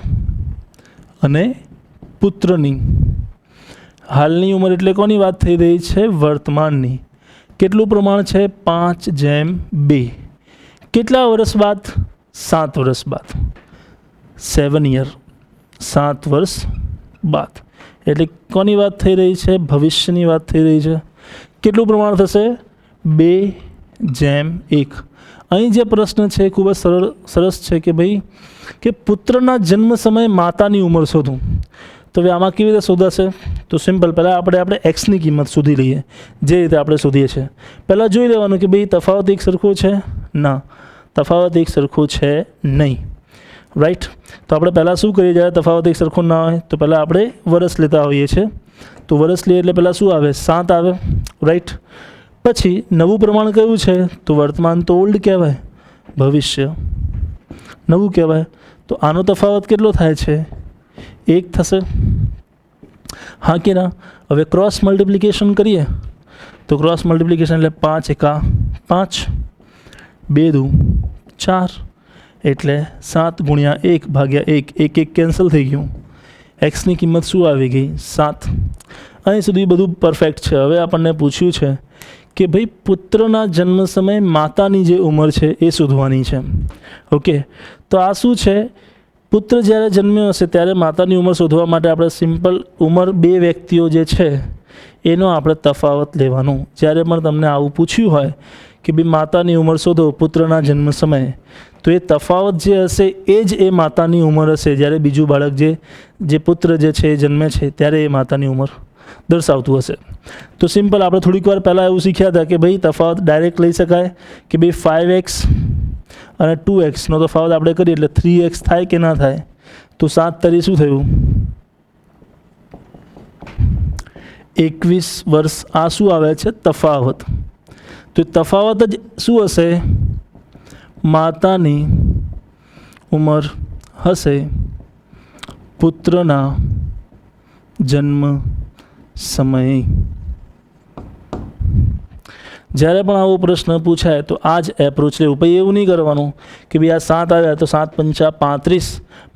અને પુત્રની હાલની ઉંમર એટલે કોની વાત થઈ રહી છે? વર્તમાનની. કેટલું પ્રમાણ છે? 5:2. કેટલા વર્ષ બાદ? 7 વર્ષ બાદ. 7 યર, 7 વર્ષ બાદ. એટલે કોની વાત થઈ રહી છે? ભવિષ્યની વાત થઈ રહી છે. કેટલું પ્રમાણ થશે? 2:1. અહીં જે પ્રશ્ન છે ખૂબ જ સરસ છે કે ભાઈ કે પુત્રના જન્મ સમયે માતાની ઉંમર શોધું. તો હવે આમાં કેવી રીતે શોધાશે? તો સિમ્પલ. પહેલાં આપણે એક્સની કિંમત શોધી લઈએ, જે રીતે આપણે શોધીએ છીએ. પહેલાં જોઈ લેવાનું કે ભાઈ તફાવત એક સરખો છે? ના, તફાવત એક સરખો છે નહીં. રાઈટ? તો આપણે પહેલાં શું કરીએ? જ્યારે તફાવત એક સરખો ના હોય તો પહેલાં આપણે વર્ષ લેતા હોઈએ છીએ. તો વર્ષ લઈએ એટલે પહેલાં શું આવે? 7 આવે. રાઈટ? પછી નવું પ્રમાણ કયું છે? તો વર્તમાન તો ઓલ્ડ કહેવાય, ભવિષ્ય નવું કહેવાય. તો આનો તફાવત કેટલો થાય છે? 1 થશે. હા કે ના? હવે ક્રોસ મલ્ટિપ્લિકેશન કરીએ તો ક્રોસ મલ્ટિપ્લિકેશન એટલે 5 એકા 5, 2 દુ 4, એટલે 7 ગુણ્યા 1 ભાગ્યા 1. 1 કેન્સલ થઈ ગયું. એક્સની કિંમત શું આવી ગઈ? 7. અહીં સુધી બધું પરફેક્ટ છે. હવે આપણને પૂછ્યું છે કે ભાઈ પુત્રના જન્મ સમયે માતાની જે ઉંમર છે એ શોધવાની છે. ઓકે, તો આ શું છે? પુત્ર જ્યારે જન્મ્યો હશે ત્યારે માતાની ઉંમર શોધવા માટે આપણે સિમ્પલ ઉંમર 2 વ્યક્તિઓ જે છે એનો આપણે તફાવત લેવાનો. જ્યારે પણ તમને આવું પૂછ્યું હોય કે ભાઈ માતાની ઉંમર શોધો પુત્રના જન્મ સમયે, તો એ તફાવત જે હશે એ જ એ માતાની ઉંમર હશે જ્યારે બીજું બાળક જે પુત્ર જે છે એ જન્મે છે ત્યારે એ માતાની ઉંમર દર્શાવતું હશે. તો સિમ્પલ આપણે થોડીક વાર પહેલાં એવું શીખ્યા હતા કે ભાઈ તફાવત ડાયરેક્ટ લઈ શકાય કે ભાઈ 5x અને 2xનો તફાવત આપણે કરીએ એટલે 3x થાય કે ના થાય? તો 7 તરી શું થયું? 21 વર્ષ. આ શું આવે છે? તફાવત. તો તફાવત જ શું હશે? માતાની ઉંમર હશે પુત્રના જન્મ સમયે. જ્યારે પણ આવો પ્રશ્ન પૂછાય તો આ જ એપ્રોચ લેવું. પછી એવું નહીં કરવાનું કે ભાઈ આ 7 આવ્યા તો 7 પંચા 35,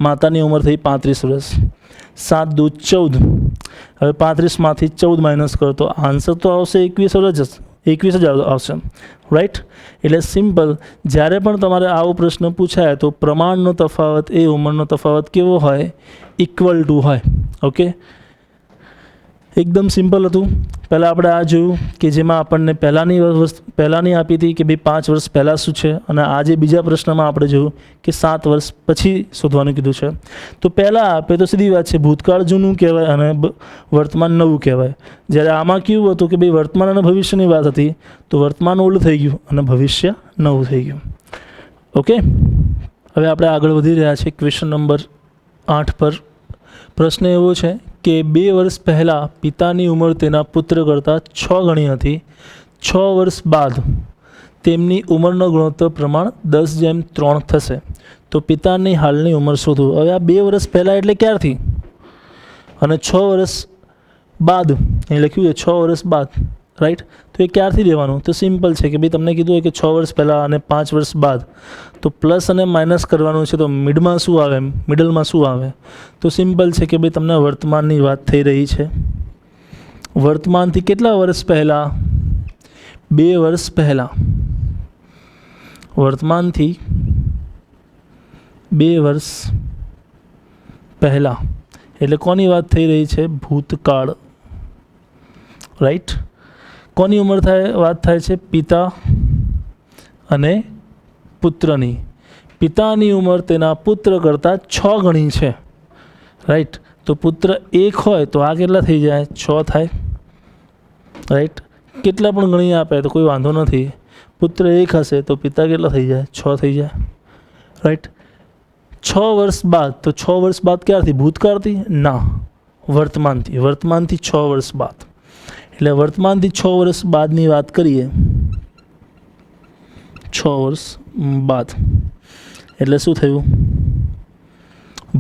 માતાની ઉંમર થઈ 35 વર્ષ. 7 દુ 14. હવે 35માંથી 14 માઇનસ કરો તો આન્સર તો આવશે 21 વર્ષ જ. 21 જ આવશે. રાઈટ? એટલે સિમ્પલ. જ્યારે પણ તમારે આવો પ્રશ્ન પૂછાય તો પ્રમાણનો તફાવત એ ઉંમરનો તફાવત કેવો હોય? ઇક્વલ ટુ હોય. ઓકે, એકદમ સિમ્પલ હતું. પહેલાં આપણે આ જોયું કે જેમાં આપણને પહેલાંની આપી હતી કે ભાઈ 5 વર્ષ પહેલાં શું છે, અને આજે બીજા પ્રશ્નમાં આપણે જોયું કે 7 વર્ષ પછી શોધવાનું કીધું છે. તો પહેલાં આપે તો સીધી વાત છે, ભૂતકાળ જૂનું કહેવાય અને વર્તમાન નવું કહેવાય. જ્યારે આમાં કેવું હતું કે ભાઈ વર્તમાન અને ભવિષ્યની વાત હતી, તો વર્તમાન ઓલ્ડ થઈ ગયું અને ભવિષ્ય નવું થઈ ગયું. ઓકે, હવે આપણે આગળ વધી રહ્યા છીએ ક્વેશ્ચન નંબર 8 પર. પ્રશ્ન એવો છે કે 2 વર્ષ પહેલાં પિતાની ઉંમર તેના પુત્ર કરતાં 6 ગણી હતી. 6 વર્ષ બાદ તેમની ઉંમરનો ગુણોત્તર પ્રમાણ 10:3 થશે. તો પિતાની હાલની ઉંમર શોધો. હવે આ 2 વર્ષ પહેલાં એટલે ક્યારથી અને 6 વર્ષ બાદ અહીં લખ્યું છે 6 વર્ષ બાદ, રાઈટ. તો એ ક્યારથી લેવાનું? તો સિમ્પલ છે કે ભાઈ તમને કીધું હોય કે 6 વર્ષ પહેલાં અને 5 વર્ષ બાદ, તો પ્લસ અને માઇનસ કરવાનું છે. તો મિડમાં શું આવે, મિડલમાં શું આવે? તો સિમ્પલ છે કે ભાઈ તમને વર્તમાનની વાત થઈ રહી છે. વર્તમાનથી કેટલા વર્ષ પહેલાં? 2 વર્ષ પહેલાં. વર્તમાનથી 2 વર્ષ પહેલાં એટલે કોની વાત થઈ રહી છે? ભૂતકાળ, રાઈટ. કોની ઉંમર વાત થાય છે? પિતા અને પુત્રની. પિતાની ઉંમર તેના પુત્ર કરતાં 6 ગણી છે, રાઈટ. તો પુત્ર 1 હોય તો આ કેટલા થઈ જાય? 6 થાય, રાઈટ. કેટલા પણ ગણી આપે તો કોઈ વાંધો નથી. પુત્ર 1 હશે તો પિતા કેટલા થઈ જાય? 6 થઈ જાય, રાઈટ. 6 વર્ષ બાદ, તો 6 વર્ષ બાદ ક્યારથી? ભૂતકાળથી? ના, વર્તમાનથી. વર્તમાનથી 6 વર્ષ બાદ એટલે વર્તમાનથી 6 વર્ષ બાદની વાત કરીએ. 6 વર્ષ બાદ એટલે શું થયું?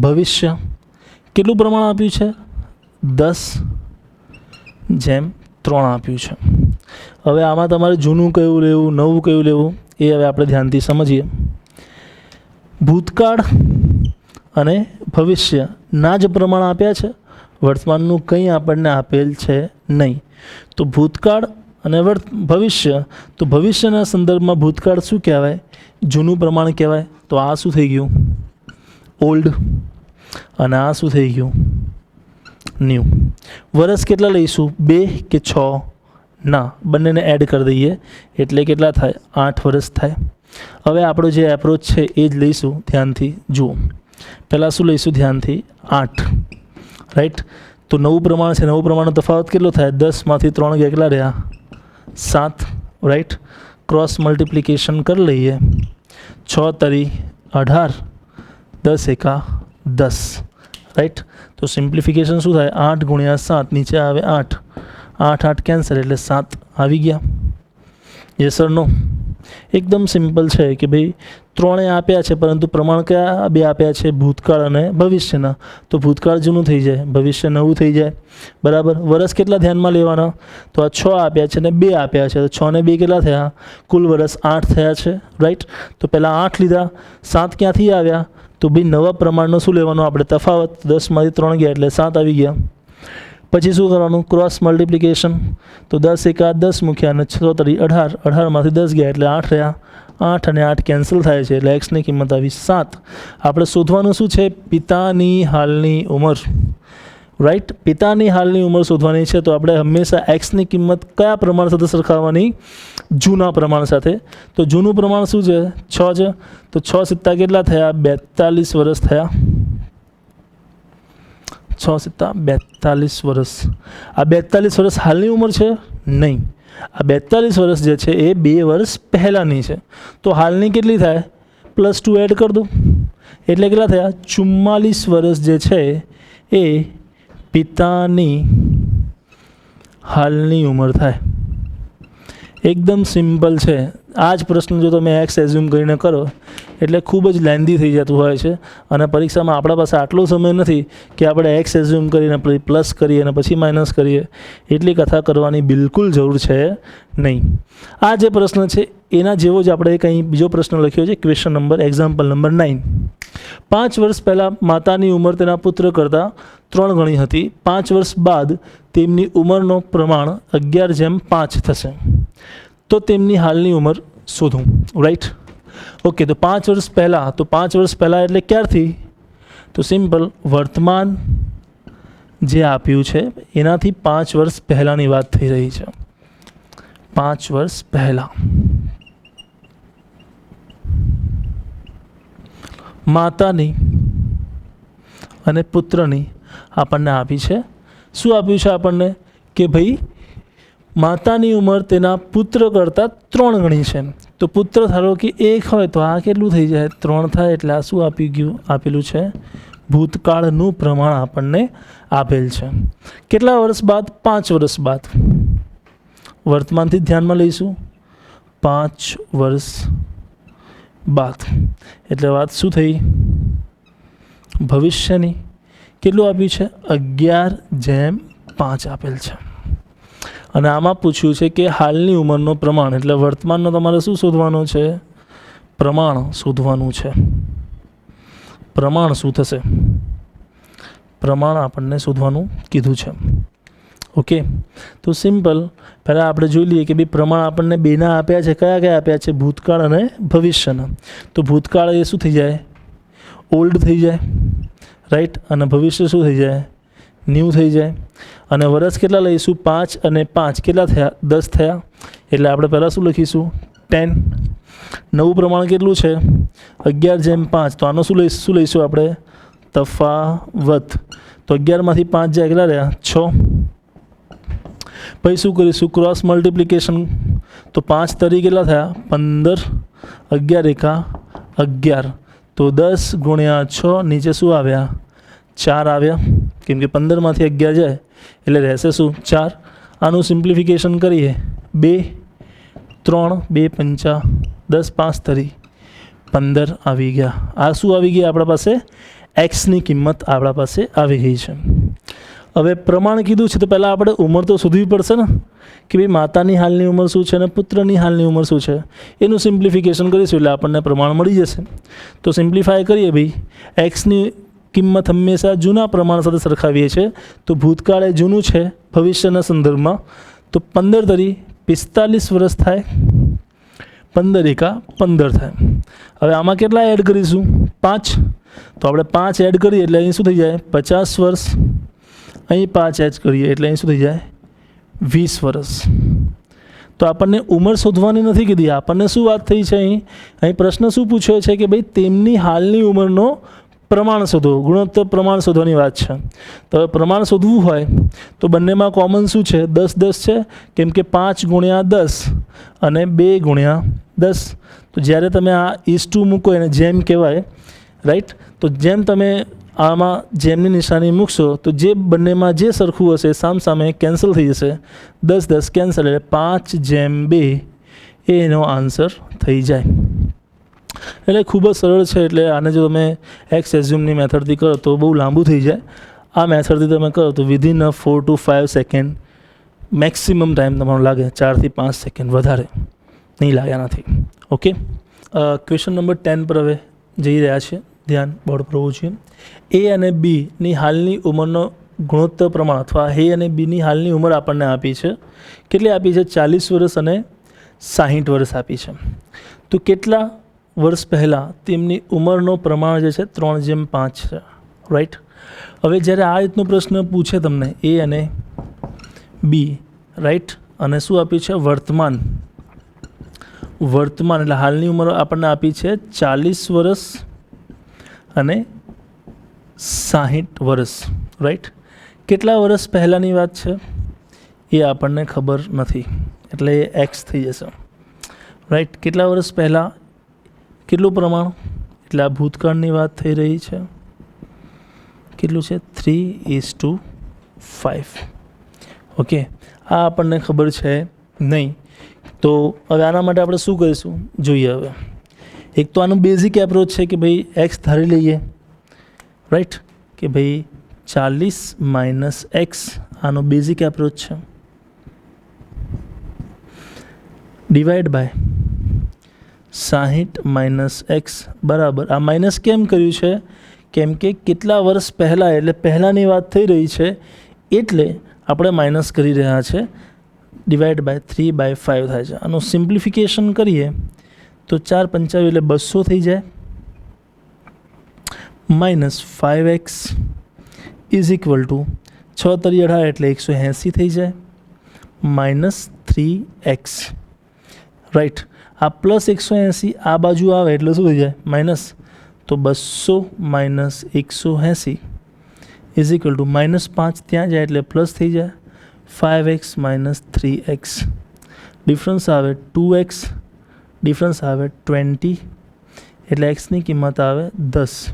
ભવિષ્ય. કેટલું પ્રમાણ આપ્યું છે? 10:3 આપ્યું છે. હવે આમાં તમારે જૂનું કયું લેવું, નવું કયું લેવું, એ હવે આપણે ધ્યાનથી સમજીએ. ભૂતકાળ અને ભવિષ્યના જ પ્રમાણ આપ્યા છે, વર્તમાનનું કંઈ આપણને આપેલ છે નહીં. તો ભૂતકાળ અને ભવિષ્ય, તો ભવિષ્યના સંદર્ભમાં ભૂતકાળ શું કહેવાય? જૂનું પ્રમાણ કહેવાય. તો આ શું થઈ ગયું? ઓલ્ડ. અને આ શું થઈ ગયું? ન્યૂ. વર્ષ કેટલા લઈશું? 2 કે 6? ના, બંનેને એડ કરી દઈએ એટલે કેટલા થાય? 8 વર્ષ થાય. હવે આપણો જે એપ્રોચ છે એ જ લઈશું. ધ્યાનથી જુઓ. પહેલાં શું લઈશું? ધ્યાનથી 8, રાઈટ. તો નવું પ્રમાણ છે, નવું પ્રમાણનો તફાવત કેટલો થાય? 10માંથી 3 કેટલા રહ્યા? 7, રાઈટ. ક્રોસ મલ્ટિપ્લિકેશન કરી લઈએ. 6 તરી 18, 10 એકા 10, રાઈટ. તો સિમ્પ્લિફિકેશન શું થાય? 8 × 7, નીચે આવે 8, 8 કેન્સલ એટલે 7 આવી ગયા. યસ ઓર નો? એકદમ સિમ્પલ છે કે ભાઈ 3 આપ્યા છે, પરંતુ પ્રમાણ કયા 2 આપ્યા છે? ભૂતકાળ અને ભવિષ્યના. તો ભૂતકાળ જૂનું થઈ જાય, ભવિષ્ય નવું થઈ જાય, બરાબર. વર્ષ કેટલા ધ્યાનમાં લેવાના? તો આ 6 આપ્યા છે અને 2 આપ્યા છે. તો 6 ને 2 કેટલા થયા? કુલ વર્ષ 8 થયા છે, રાઈટ. તો પહેલાં 8 લીધા, 7 ક્યાંથી આવ્યા? તો ભાઈ નવા પ્રમાણનો શું લેવાનો આપણે? તફાવત. 10માંથી 3 ગયા એટલે 7 આવી ગયા. પછી શું કરવાનું? Cross multiplication. તો 10 એકા 10 મૂક્યા અને 6 તરી 18, 18માંથી 10 ગયા એટલે 8 રહ્યા. 8 અને 8 કેન્સલ થાય છે એટલે એક્સની કિંમત આવી 7. આપણે શોધવાનું શું છે? પિતાની હાલની ઉંમર, રાઈટ. પિતાની હાલની ઉંમર શોધવાની છે. તો આપણે હંમેશા એક્સની કિંમત કયા પ્રમાણ સાથે સરખાવવાની? જૂના પ્રમાણ સાથે. તો જૂનું પ્રમાણ શું છે? 6 છે. તો 6 સિત્તા કેટલા થયા? 42 વર્ષ થયા. 6 સિત્તા 42 વર્ષ. આ 42 વર્ષ હાલની ઉંમર છે? નહીં. આ 42 વર્ષ જે છે એ 2 વર્ષ પહેલાંની છે. તો હાલની કેટલી થાય? +2 એડ કરી દો એટલે કેટલા થયા? 44 વર્ષ જે છે એ પિતાની હાલની ઉંમર થાય. એકદમ સિમ્પલ છે. આ જ પ્રશ્ન જો તમે એક્સ એઝ્યુમ કરીને કરો એટલે ખૂબ જ લેન્ધી થઈ જતું હોય છે. અને પરીક્ષામાં આપણા પાસે આટલો સમય નથી કે આપણે એક્સ એઝ્યુમ કરીને પ્લસ કરીએ અને પછી માઇનસ કરીએ. એટલી કથા કરવાની બિલકુલ જરૂર છે નહીં. આ જે પ્રશ્ન છે એના જેવો જ આપણે કંઈ બીજો પ્રશ્ન લખ્યો છે. Question number, example number 9. 5 વર્ષ પહેલાં માતાની ઉંમર તેના પુત્ર કરતાં 3 ગણી હતી. 5 વર્ષ બાદ તેમની ઉંમરનો પ્રમાણ 11:5 થશે. તો તેમની હાલની ઉંમર શોધું, રાઈટ. ઓકે. તો 5 વર્ષ પહેલાં, તો 5 વર્ષ પહેલાં એટલે ક્યારથી? તો સિમ્પલ, વર્તમાન જે આપ્યું છે એનાથી 5 વર્ષ પહેલાંની વાત થઈ રહી છે. 5 વર્ષ પહેલાં માતાની અને પુત્રની આપણને આપી છે. શું આપ્યું છે આપણને? કે ભાઈ માતાની ઉંમર તેના પુત્ર કરતાં 3 ગણી છે. તો પુત્ર ધારો કે 1 હોય તો આ કેટલું થઈ જાય 3 થાય એટલે આ શું આપી ગયું આપેલું છે ભૂતકાળનું પ્રમાણ આપણને આપેલ છે કેટલા વર્ષ બાદ 5 વર્ષ બાદ વર્તમાનથી ધ્યાનમાં લઈશું 5 વર્ષ બાદ એટલે વાત શું થઈ ભવિષ્યની કેટલું આપ્યું છે 11/5 આપેલ છે અને આમાં પૂછ્યું છે કે હાલની ઉંમરનો પ્રમાણ એટલે વર્તમાનનો તમારે શું શોધવાનું છે પ્રમાણ શોધવાનું છે પ્રમાણ શું થશે પ્રમાણ આપણને શોધવાનું કીધું છે ઓકે તો સિમ્પલ પહેલાં આપણે જોઈ લઈએ કે ભાઈ પ્રમાણ આપણને બેના આપ્યા છે કયા કયા આપ્યા છે ભૂતકાળ અને ભવિષ્યના તો ભૂતકાળ એ શું થઈ જાય ઓલ્ડ થઈ જાય રાઈટ અને ભવિષ્ય શું થઈ જાય ન્યૂ થઈ જાય અને વર્ષ કેટલા લઈશું 5 અને 5 કેટલા થયા 10 થયા એટલે આપણે પહેલાં શું લખીશું 10 નવું પ્રમાણ કેટલું છે 11/5 તો આનો શું લઈશું આપણે તફાવત તો 11માંથી 5 જાય કેટલા રહ્યા 6 પછી શું કરીશું ક્રોસ મલ્ટિપ્લિકેશન તો 5 તરી કેટલા થયા 15 11 એકા 11 તો 10 ગુણ્યા 6 નીચે શું આવ્યા 4 આવ્યા કેમ કે 15માંથી 11 જાય એટલે રહેશે શું 4 આનું સિમ્પ્લિફિકેશન કરીએ 2 3 2 5 10 5 તરી 15 આવી ગયા આ શું આવી ગયા આપણા પાસે એક્સની કિંમત આપણા પાસે આવી ગઈ છે હવે પ્રમાણ કીધું છે તો પહેલાં આપણે ઉંમર તો શોધવી પડશે ને કે ભાઈ માતાની હાલની ઉંમર શું છે અને પુત્રની હાલની ઉંમર શું છે એનું સિમ્પ્લિફિકેશન કરીશું એટલે આપણને પ્રમાણ મળી જશે તો સિમ્પ્લિફાય કરીએ ભાઈ એક્સની કિંમત હંમેશા જૂના પ્રમાણ સાથે સરખાવીએ છીએ તો ભૂતકાળ એ જૂનું છે ભવિષ્યના સંદર્ભમાં તો 15 તરી 45 વર્ષ થાય 15 એકા 15 થાય હવે આમાં કેટલા એડ કરીશું 5 તો આપણે 5 એડ કરીએ એટલે અહીં શું થઈ જાય 50 વર્ષ અહીં 5 એડ કરીએ એટલે અહીં શું થઈ જાય 20 વર્ષ તો આપણને ઉંમર શોધવાની નથી કીધી આપણને શું વાત થઈ છે અહીં પ્રશ્ન શું પૂછ્યો છે કે ભાઈ તેમની હાલની ઉંમરનો પ્રમાણ શોધો ગુણોત્તર પ્રમાણ શોધવાની વાત છે તો હવે પ્રમાણ શોધવું હોય તો બંનેમાં કોમન શું છે 10 છે કેમ કે 5 ગુણ્યા 10 અને 2 ગુણ્યા 10 તો જ્યારે તમે આ ઈસ ટુ મૂકો એને જેમ કહેવાય રાઈટ તો જેમ તમે આમાં જેમની નિશાની મૂકશો તો જે બંનેમાં જે સરખું હશે સામસામે કેન્સલ થઈ જશે 10 કેન્સલ એટલે 5/2 એનો આન્સર થઈ જાય એટલે ખૂબ જ સરળ છે એટલે આને જો તમે એક્સ એઝ્યુમની મેથડથી કરો તો બહુ લાંબુ થઈ જાય આ મેથડથી તમે કરો તો within 4 to 5 second maximum time તમારો લાગે 4 થી 5 સેકન્ડ વધારે નહીં લાગ્યા નથી ઓકે ક્વેશ્ચન નંબર 10 પર હવે જઈ રહ્યા છે ધ્યાન બોર્ડ પર હોવું જોઈએ એ અને બીની હાલની ઉંમરનો ગુણોત્તર પ્રમાણ અથવા એ અને બીની હાલની ઉંમર આપણને આપી છે કેટલી આપી છે 40 વર્ષ અને 60 વર્ષ આપી છે તો કેટલા વર્ષ પહેલાં તેમની ઉંમરનો પ્રમાણ જે છે 3/5 છે રાઈટ હવે જ્યારે આ રીતનો પ્રશ્ન પૂછે તમને એ અને બી રાઈટ અને શું આપ્યું છે વર્તમાન એટલે હાલની ઉંમર આપણને આપી છે 40 વર્ષ અને 60 વર્ષ રાઈટ કેટલા વર્ષ પહેલાંની વાત છે એ આપણને ખબર નથી એટલે એ એક્સ થઈ જશે રાઈટ કેટલા વર્ષ પહેલાં કેટલું પ્રમાણ એટલે આ ભૂતકાળની વાત થઈ રહી છે કેટલું છે 3:5 ઓકે આ આપણને ખબર છે નહીં તો હવે આના માટે આપણે શું કરીશું જોઈએ હવે એક તો આનું બેઝિક એપ્રોચ છે કે ભાઈ એક્સ ધારી લઈએ રાઈટ કે ભાઈ 40 - એક્સ આનો બેઝિક એપ્રોચ છે ડિવાઈડ બાય 60 - એક્સ બરાબર આ માઇનસ કેમ કર્યું છે કેમ કે કેટલા વર્ષ પહેલાં એટલે પહેલાંની વાત થઈ રહી છે એટલે આપણે માઇનસ કરી રહ્યા છે ડિવાઈડ બાય 3/5 થાય છે આનું સિમ્પ્લિફિકેશન કરીએ તો 4 × 5 એટલે 200 થઈ જાય -5x ઇઝ ઇક્વલ ટુ 6 × 18 એટલે 180 થઈ જાય -3x રાઈટ આ +180 આ બાજુ આવે એટલે શું થઈ જાય માઇનસ તો 200 - 180 ઇઝ ઇક્વલ ટુ -5 ત્યાં જાય એટલે પ્લસ થઈ જાય 5x - 3x ડિફરન્સ આવે 2x ડિફરન્સ આવે 20 એટલે એક્સની કિંમત આવે 10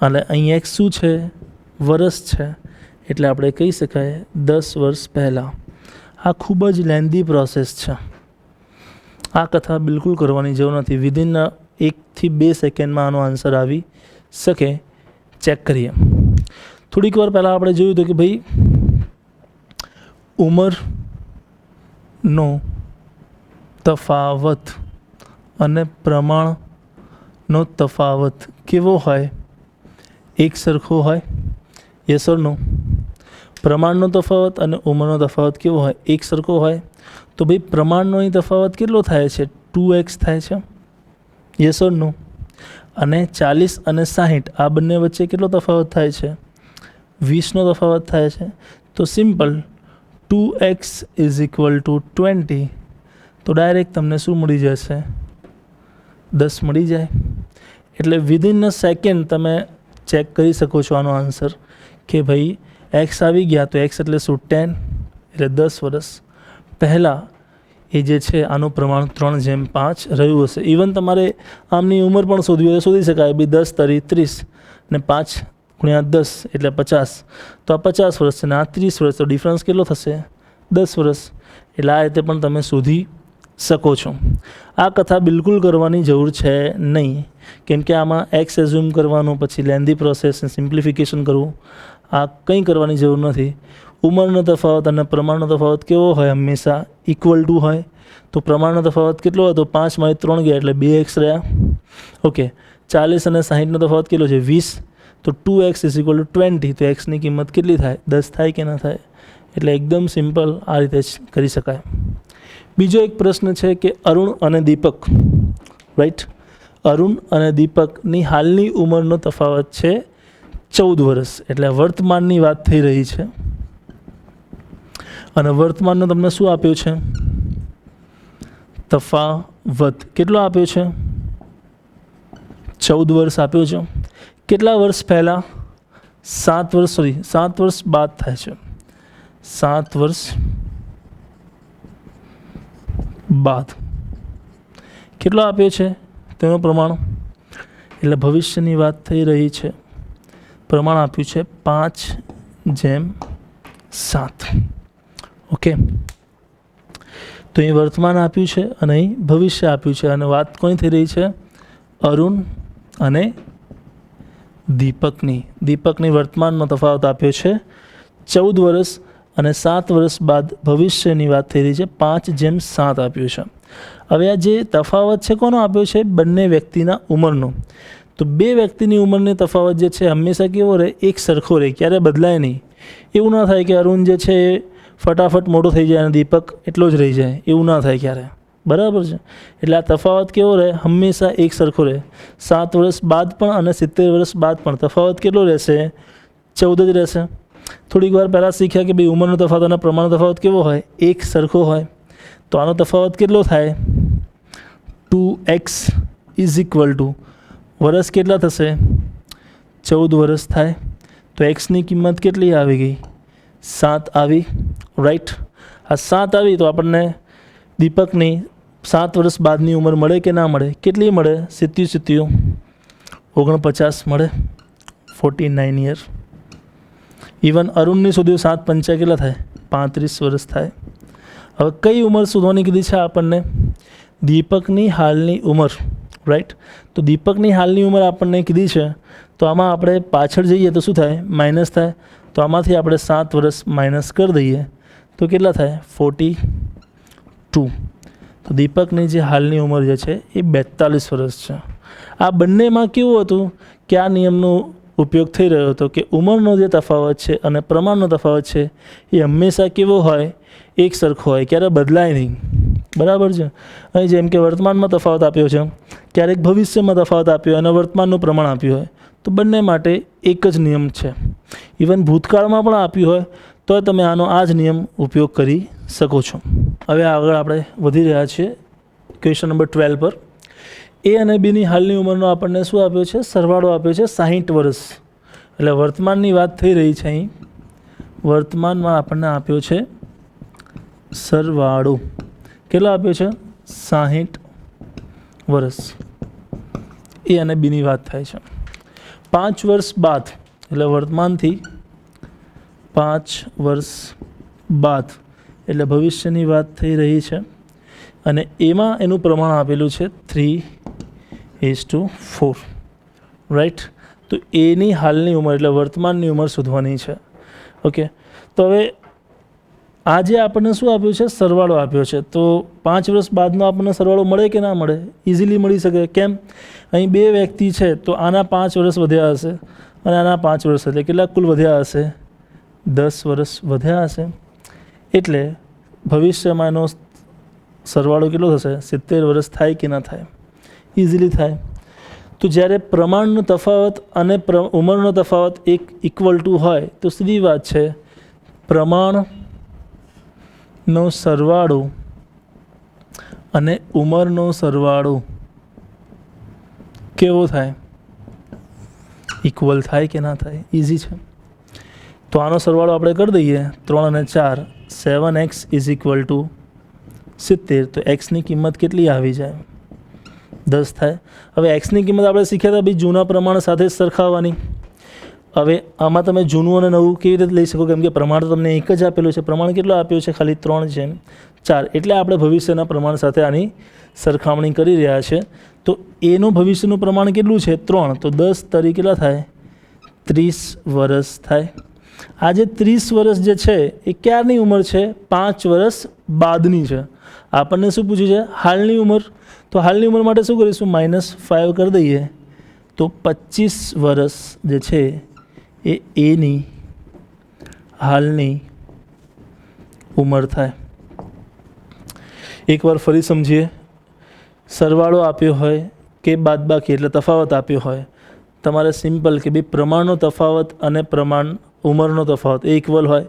અને અહીં એક્સ શું છે? વર્ષ છે, એટલે આપણે કહી શકાય 10 વર્ષ પહેલાં. આ ખૂબ જ લેન્ધી પ્રોસેસ છે. આ કથા બિલકુલ કરવાની જરૂર નથી. વિધિન 1 થી 2 સેકન્ડમાં આનો આન્સર આવી શકે. ચેક કરીએ. થોડીક વાર પહેલાં આપણે જોયું હતું કે ભાઈ ઉંમરનો તફાવત અને પ્રમાણનો તફાવત કેવો હોય? એક સરખો હોય. યસ ઓર નો? પ્રમાણનો તફાવત અને ઉંમરનો તફાવત કેવો હોય? એક સરખો હોય. તો ભાઈ પ્રમાણનો અહીં તફાવત કેટલો થાય છે? 2x થાય છે. યસ ઓર નો? અને 40 અને 60 આ બંને વચ્ચે કેટલો તફાવત થાય છે? 20નો તફાવત થાય છે. તો simple 2x is equal to 20. તો ડાયરેક્ટ તમને શું મળી જશે? 10 મળી જાય. એટલે વિધિન અ સેકન્ડ તમે ચેક કરી શકો છો આનો આન્સર કે ભાઈ એક્સ આવી ગયા. તો એક્સ એટલે શું? 10 એટલે 10 વર્ષ પહેલાં એ જે છે આનું પ્રમાણ 3:5 રહ્યું હશે. ઇવન તમારે આમની ઉંમર પણ શોધવી હોય શોધી શકાય. બી 10 તરી 30 ને 5 ગુણ્યા 10 એટલે 50. તો આ 50 વર્ષ છે ને આ 30 વર્ષ. તો ડિફરન્સ કેટલો થશે? 10 વર્ષ. એટલે આ રીતે પણ તમે શોધી શકો છો. આ કથા બિલકુલ કરવાની જરૂર છે નહીં, કેમ કે આમાં એક્સ એઝ્યુમ કરવાનું, પછી લેન્ધી પ્રોસેસને સિમ્પ્લિફિકેશન કરવું, આ કંઈ કરવાની જરૂર નથી. ઉંમરનો તફાવત અને પ્રમાણનો તફાવત કેવો હોય? હંમેશા ઇક્વલ ટુ હોય. તો પ્રમાણનો તફાવત કેટલો હતો? 5 માંથી 3 ગયા એટલે 2x રહ્યા. ઓકે. 40 અને 60નો તફાવત કેટલો છે? 20. તો 2x ઇઝ ઇક્વલ ટુ 20. તો એક્સની કિંમત કેટલી થાય? 10 થાય કે ના થાય? એટલે એકદમ સિમ્પલ આ રીતે જ કરી શકાય. બીજો એક પ્રશ્ન છે કે અરુણ અને દીપક, રાઈટ? અરુણ અને દીપકની હાલની ઉંમરનો તફાવત છે 14 વર્ષ. એટલે વર્તમાનની વાત થઈ રહી છે. અને વર્તમાનનો તમને શું આપ્યો છે? તફાવત કેટલો આપ્યો છે? 14 વર્ષ આપ્યો છે. કેટલા વર્ષ પહેલાં? 7 વર્ષ બાદ થાય છે. 7 વર્ષ બાદ કેટલો આપ્યો છે તેનું પ્રમાણ? એટલે ભવિષ્યની વાત થઈ રહી છે. પ્રમાણ આપ્યું છે 5:7. ઓકે. તો અહીં વર્તમાન આપ્યું છે અને અહીં ભવિષ્ય આપ્યું છે. અને વાત કોની થઈ રહી છે? અરુણ અને દીપકની. દીપકની વર્તમાનનો તફાવત આપ્યો છે 14 વર્ષ અને 7 વર્ષ બાદ ભવિષ્યની વાત થઈ રહી છે 5:7 આપ્યું છે. હવે આ જે તફાવત છે કોનો આપ્યો છે? બંને વ્યક્તિના ઉંમરનો. તો બે વ્યક્તિની ઉંમરની તફાવત જે છે હંમેશા કેવો રહે? એક સરખો રહે, ક્યારે બદલાય નહીં. એવું ના થાય કે અરુણ જે છે એ ફટાફટ મોટો થઈ જાય અને દીપક એટલો જ રહી જાય. એવું ના થાય ક્યારે. બરાબર છે? એટલે આ તફાવત કેવો રહે? હંમેશા એક સરખો રહે. 7 વર્ષ બાદ પણ અને 70 વર્ષ બાદ પણ તફાવત કેટલો રહેશે? 14 જ રહેશે. થોડીક વાર પહેલાં શીખ્યા કે ભાઈ ઉંમરનો તફાવત અને પ્રમાણનો તફાવત કેવો હોય? એક સરખો હોય. તો આનો તફાવત કેટલો થાય? 2x ઇઝ ઇક્વલ ટુ વર્ષ કેટલા થશે? 14 વર્ષ થાય. તો એક્સની કિંમત કેટલી આવી ગઈ? 7 આવી. રાઈટ? આ 7 આવી તો આપણને દીપકની 7 વર્ષ બાદની ઉંમર મળે કે ના મળે? કેટલી મળે? 49 મળે. 49 યર. ઇવન અરુણની શોધ્યું 7×5 કેટલા થાય? 35 વર્ષ થાય. હવે કઈ ઉંમર શોધવાની કીધી છે આપણને? દીપકની હાલની ઉંમર. રાઈટ? તો દીપકની હાલની ઉંમર આપણને કીધી છે. તો આમાં આપણે પાછળ જઈએ તો શું થાય? માઇનસ થાય. તો આમાંથી આપણે 7 વર્ષ માઇનસ કરી દઈએ તો કેટલા થાય? 42. તો દીપકની જે હાલની ઉંમર જે છે એ 42 વર્ષ છે. આ બંનેમાં કેવું હતું કે આ નિયમનો ઉપયોગ થઈ રહ્યો હતો કે ઉંમરનો જે તફાવત છે અને પ્રમાણનો તફાવત છે એ હંમેશા કેવો હોય? એક સરખો હોય, ક્યારે બદલાય નહીં. બરાબર છે? અહીં જેમ કે વર્તમાનમાં તફાવત આપ્યો છે, ક્યારેક ભવિષ્યમાં તફાવત આપ્યો અને વર્તમાનનું પ્રમાણ આપ્યું હોય, તો બંને માટે એક જ નિયમ છે. ઇવન ભૂતકાળમાં પણ આપ્યું હોય તો તમે આનો આ જ નિયમ ઉપયોગ કરી શકો છો. હવે આગળ આપણે વધી રહ્યા છીએ ક્વેશ્ચન નંબર 12 પર. એ અને બીની હાલની ઉંમરનો આપણને શું આપ્યો છે? સરવાળો આપ્યો છે 60 વર્ષ. એટલે વર્તમાનની વાત થઈ રહી છે. અહીં વર્તમાનમાં આપણને આપ્યો છે સરવાળો. કેટલો આપ્યો છે? 60 વર્ષ, એ અને બીની વાત થાય છે. 5 વર્ષ બાદ એટલે વર્તમાનથી 5 વર્ષ બાદ એટલે ભવિષ્યની વાત થઈ રહી છે અને એમાં એનું પ્રમાણ આપેલું છે 3:4, રાઈટ. તો એની હાલની ઉંમર એટલે વર્તમાનની ઉંમર શોધવાની છે. ઓકે, તો હવે આજે આપણને શું આપ્યું છે? સરવાળો આપ્યો છે. તો 5 વર્ષ બાદનો આપણને સરવાળો મળે કે ના મળે? ઇઝીલી મળી શકે. કેમ? અહીં 2 વ્યક્તિ છે તો આના 5 વર્ષ વધ્યા હશે અને આના 5 વર્ષ એટલે કેટલા કુલ વધ્યા હશે? 10 વર્ષ વધ્યા હશે. એટલે ભવિષ્યમાં એનો સરવાળો કેટલો થશે? 70 વર્ષ થાય કે ના થાય? ઇઝીલી થાય. તો જ્યારે પ્રમાણનો તફાવત અને ઉંમરનો તફાવત એક ઇક્વલ ટુ હોય તો સીધી વાત છે, પ્રમાણનો સરવાળો અને ઉંમરનો સરવાળો કેવો થાય? ઇક્વલ થાય કે ના થાય? ઇઝી છે. તો આનો સરવાળો આપણે કરી દઈએ. 3 અને 4 7x ઇઝ ઇક્વલ ટુ 70. તો એક્સની કિંમત કેટલી આવી જાય? 10 થાય. હવે એક્સની કિંમત આપણે શીખ્યા હતા ભાઈ જૂના પ્રમાણ સાથે જ સરખાવવાની. હવે આમાં તમે જૂનું અને નવું કેવી રીતે લઈ શકો? કેમ કે પ્રમાણ તો તમને એક જ આપેલું છે. પ્રમાણ કેટલો આપ્યો છે? ખાલી 3:4. એટલે આપણે ભવિષ્યના પ્રમાણ સાથે આની સરખામણી કરી રહ્યા છે. તો એનું ભવિષ્યનું પ્રમાણ કેટલું છે? 3. તો 10 તરી કેટલા થાય? 30 વર્ષ થાય. આ જે 30 વર્ષ જે છે એ ક્યારની ઉંમર છે? 5 વર્ષ બાદની છે. આપણને શું પૂછ્યું છે? હાલની ઉંમર. તો હાલની ઉંમર માટે શું કરીશું? -5 કરી દઈએ. તો 25 વર્ષ જે છે એ એની હાલની ઉંમર થાય. એકવાર ફરી સમજીએ. સરવાળો આપ્યો હોય કે બાદબાકી એટલે તફાવત આપ્યો હોય, તમારે સિમ્પલ કે ભાઈ પ્રમાણનો તફાવત અને ઉંમરનો તફાવત એ ઇક્વલ હોય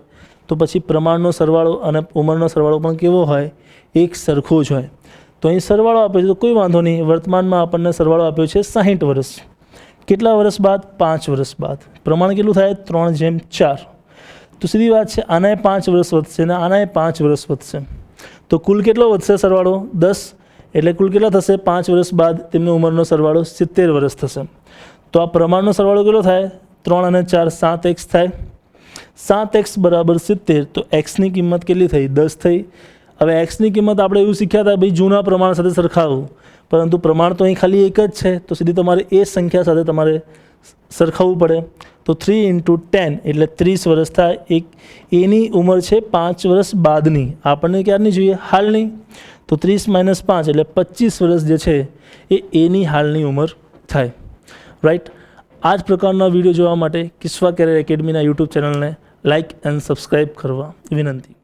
તો પછી પ્રમાણનો સરવાળો અને ઉંમરનો સરવાળો પણ કેવો હોય? એક સરખો જ હોય. તો અહીં સરવાળો આપ્યો છે તો કોઈ વાંધો નહીં. વર્તમાનમાં આપણને સરવાળો આપ્યો છે 60 વર્ષ. કેટલા વર્ષ બાદ? 5 વર્ષ બાદ. પ્રમાણ કેટલું થાય? 3:4. તો સીધી વાત છે, આનાએ 5 વર્ષ વધશે અને આનાએ 5 વર્ષ વધશે. તો કુલ કેટલો વધશે સરવાળો? 10. એટલે કુલ કેટલા થશે? 5 વર્ષ બાદ તેમની ઉંમરનો સરવાળો 70 વર્ષ થશે. તો આ પ્રમાણનો સરવાળો કેટલો થાય? 3 અને 4 7x થાય. 7x બરાબર 70. તો એક્સની કિંમત કેટલી થઈ? 10 થઈ. હવે એક્સની કિંમત આપણે એવું શીખ્યા હતા ભાઈ જૂના પ્રમાણ સાથે સરખાવવું, પરંતુ પ્રમાણ તો અહીં ખાલી એક જ છે. તો સીધી તમારે એ સંખ્યા સાથે તમારે સરખાવવું પડે. તો 3 × 10 એટલે 30 વર્ષ થાય. એની ઉંમર છે 5 વર્ષ બાદની. આપણને ક્યારની જોઈએ? હાલની. તો 30 - 5 એટલે 25 વર્ષ જે છે એ એની હાલની ઉંમર થાય. રાઈટ. આ જ પ્રકારના વિડીયો જોવા માટે કિસ્સા કેરિયર એકેડમીના યુટ્યુબ ચેનલને લાઇક એન્ડ સબસ્ક્રાઈબ કરવા વિનંતી.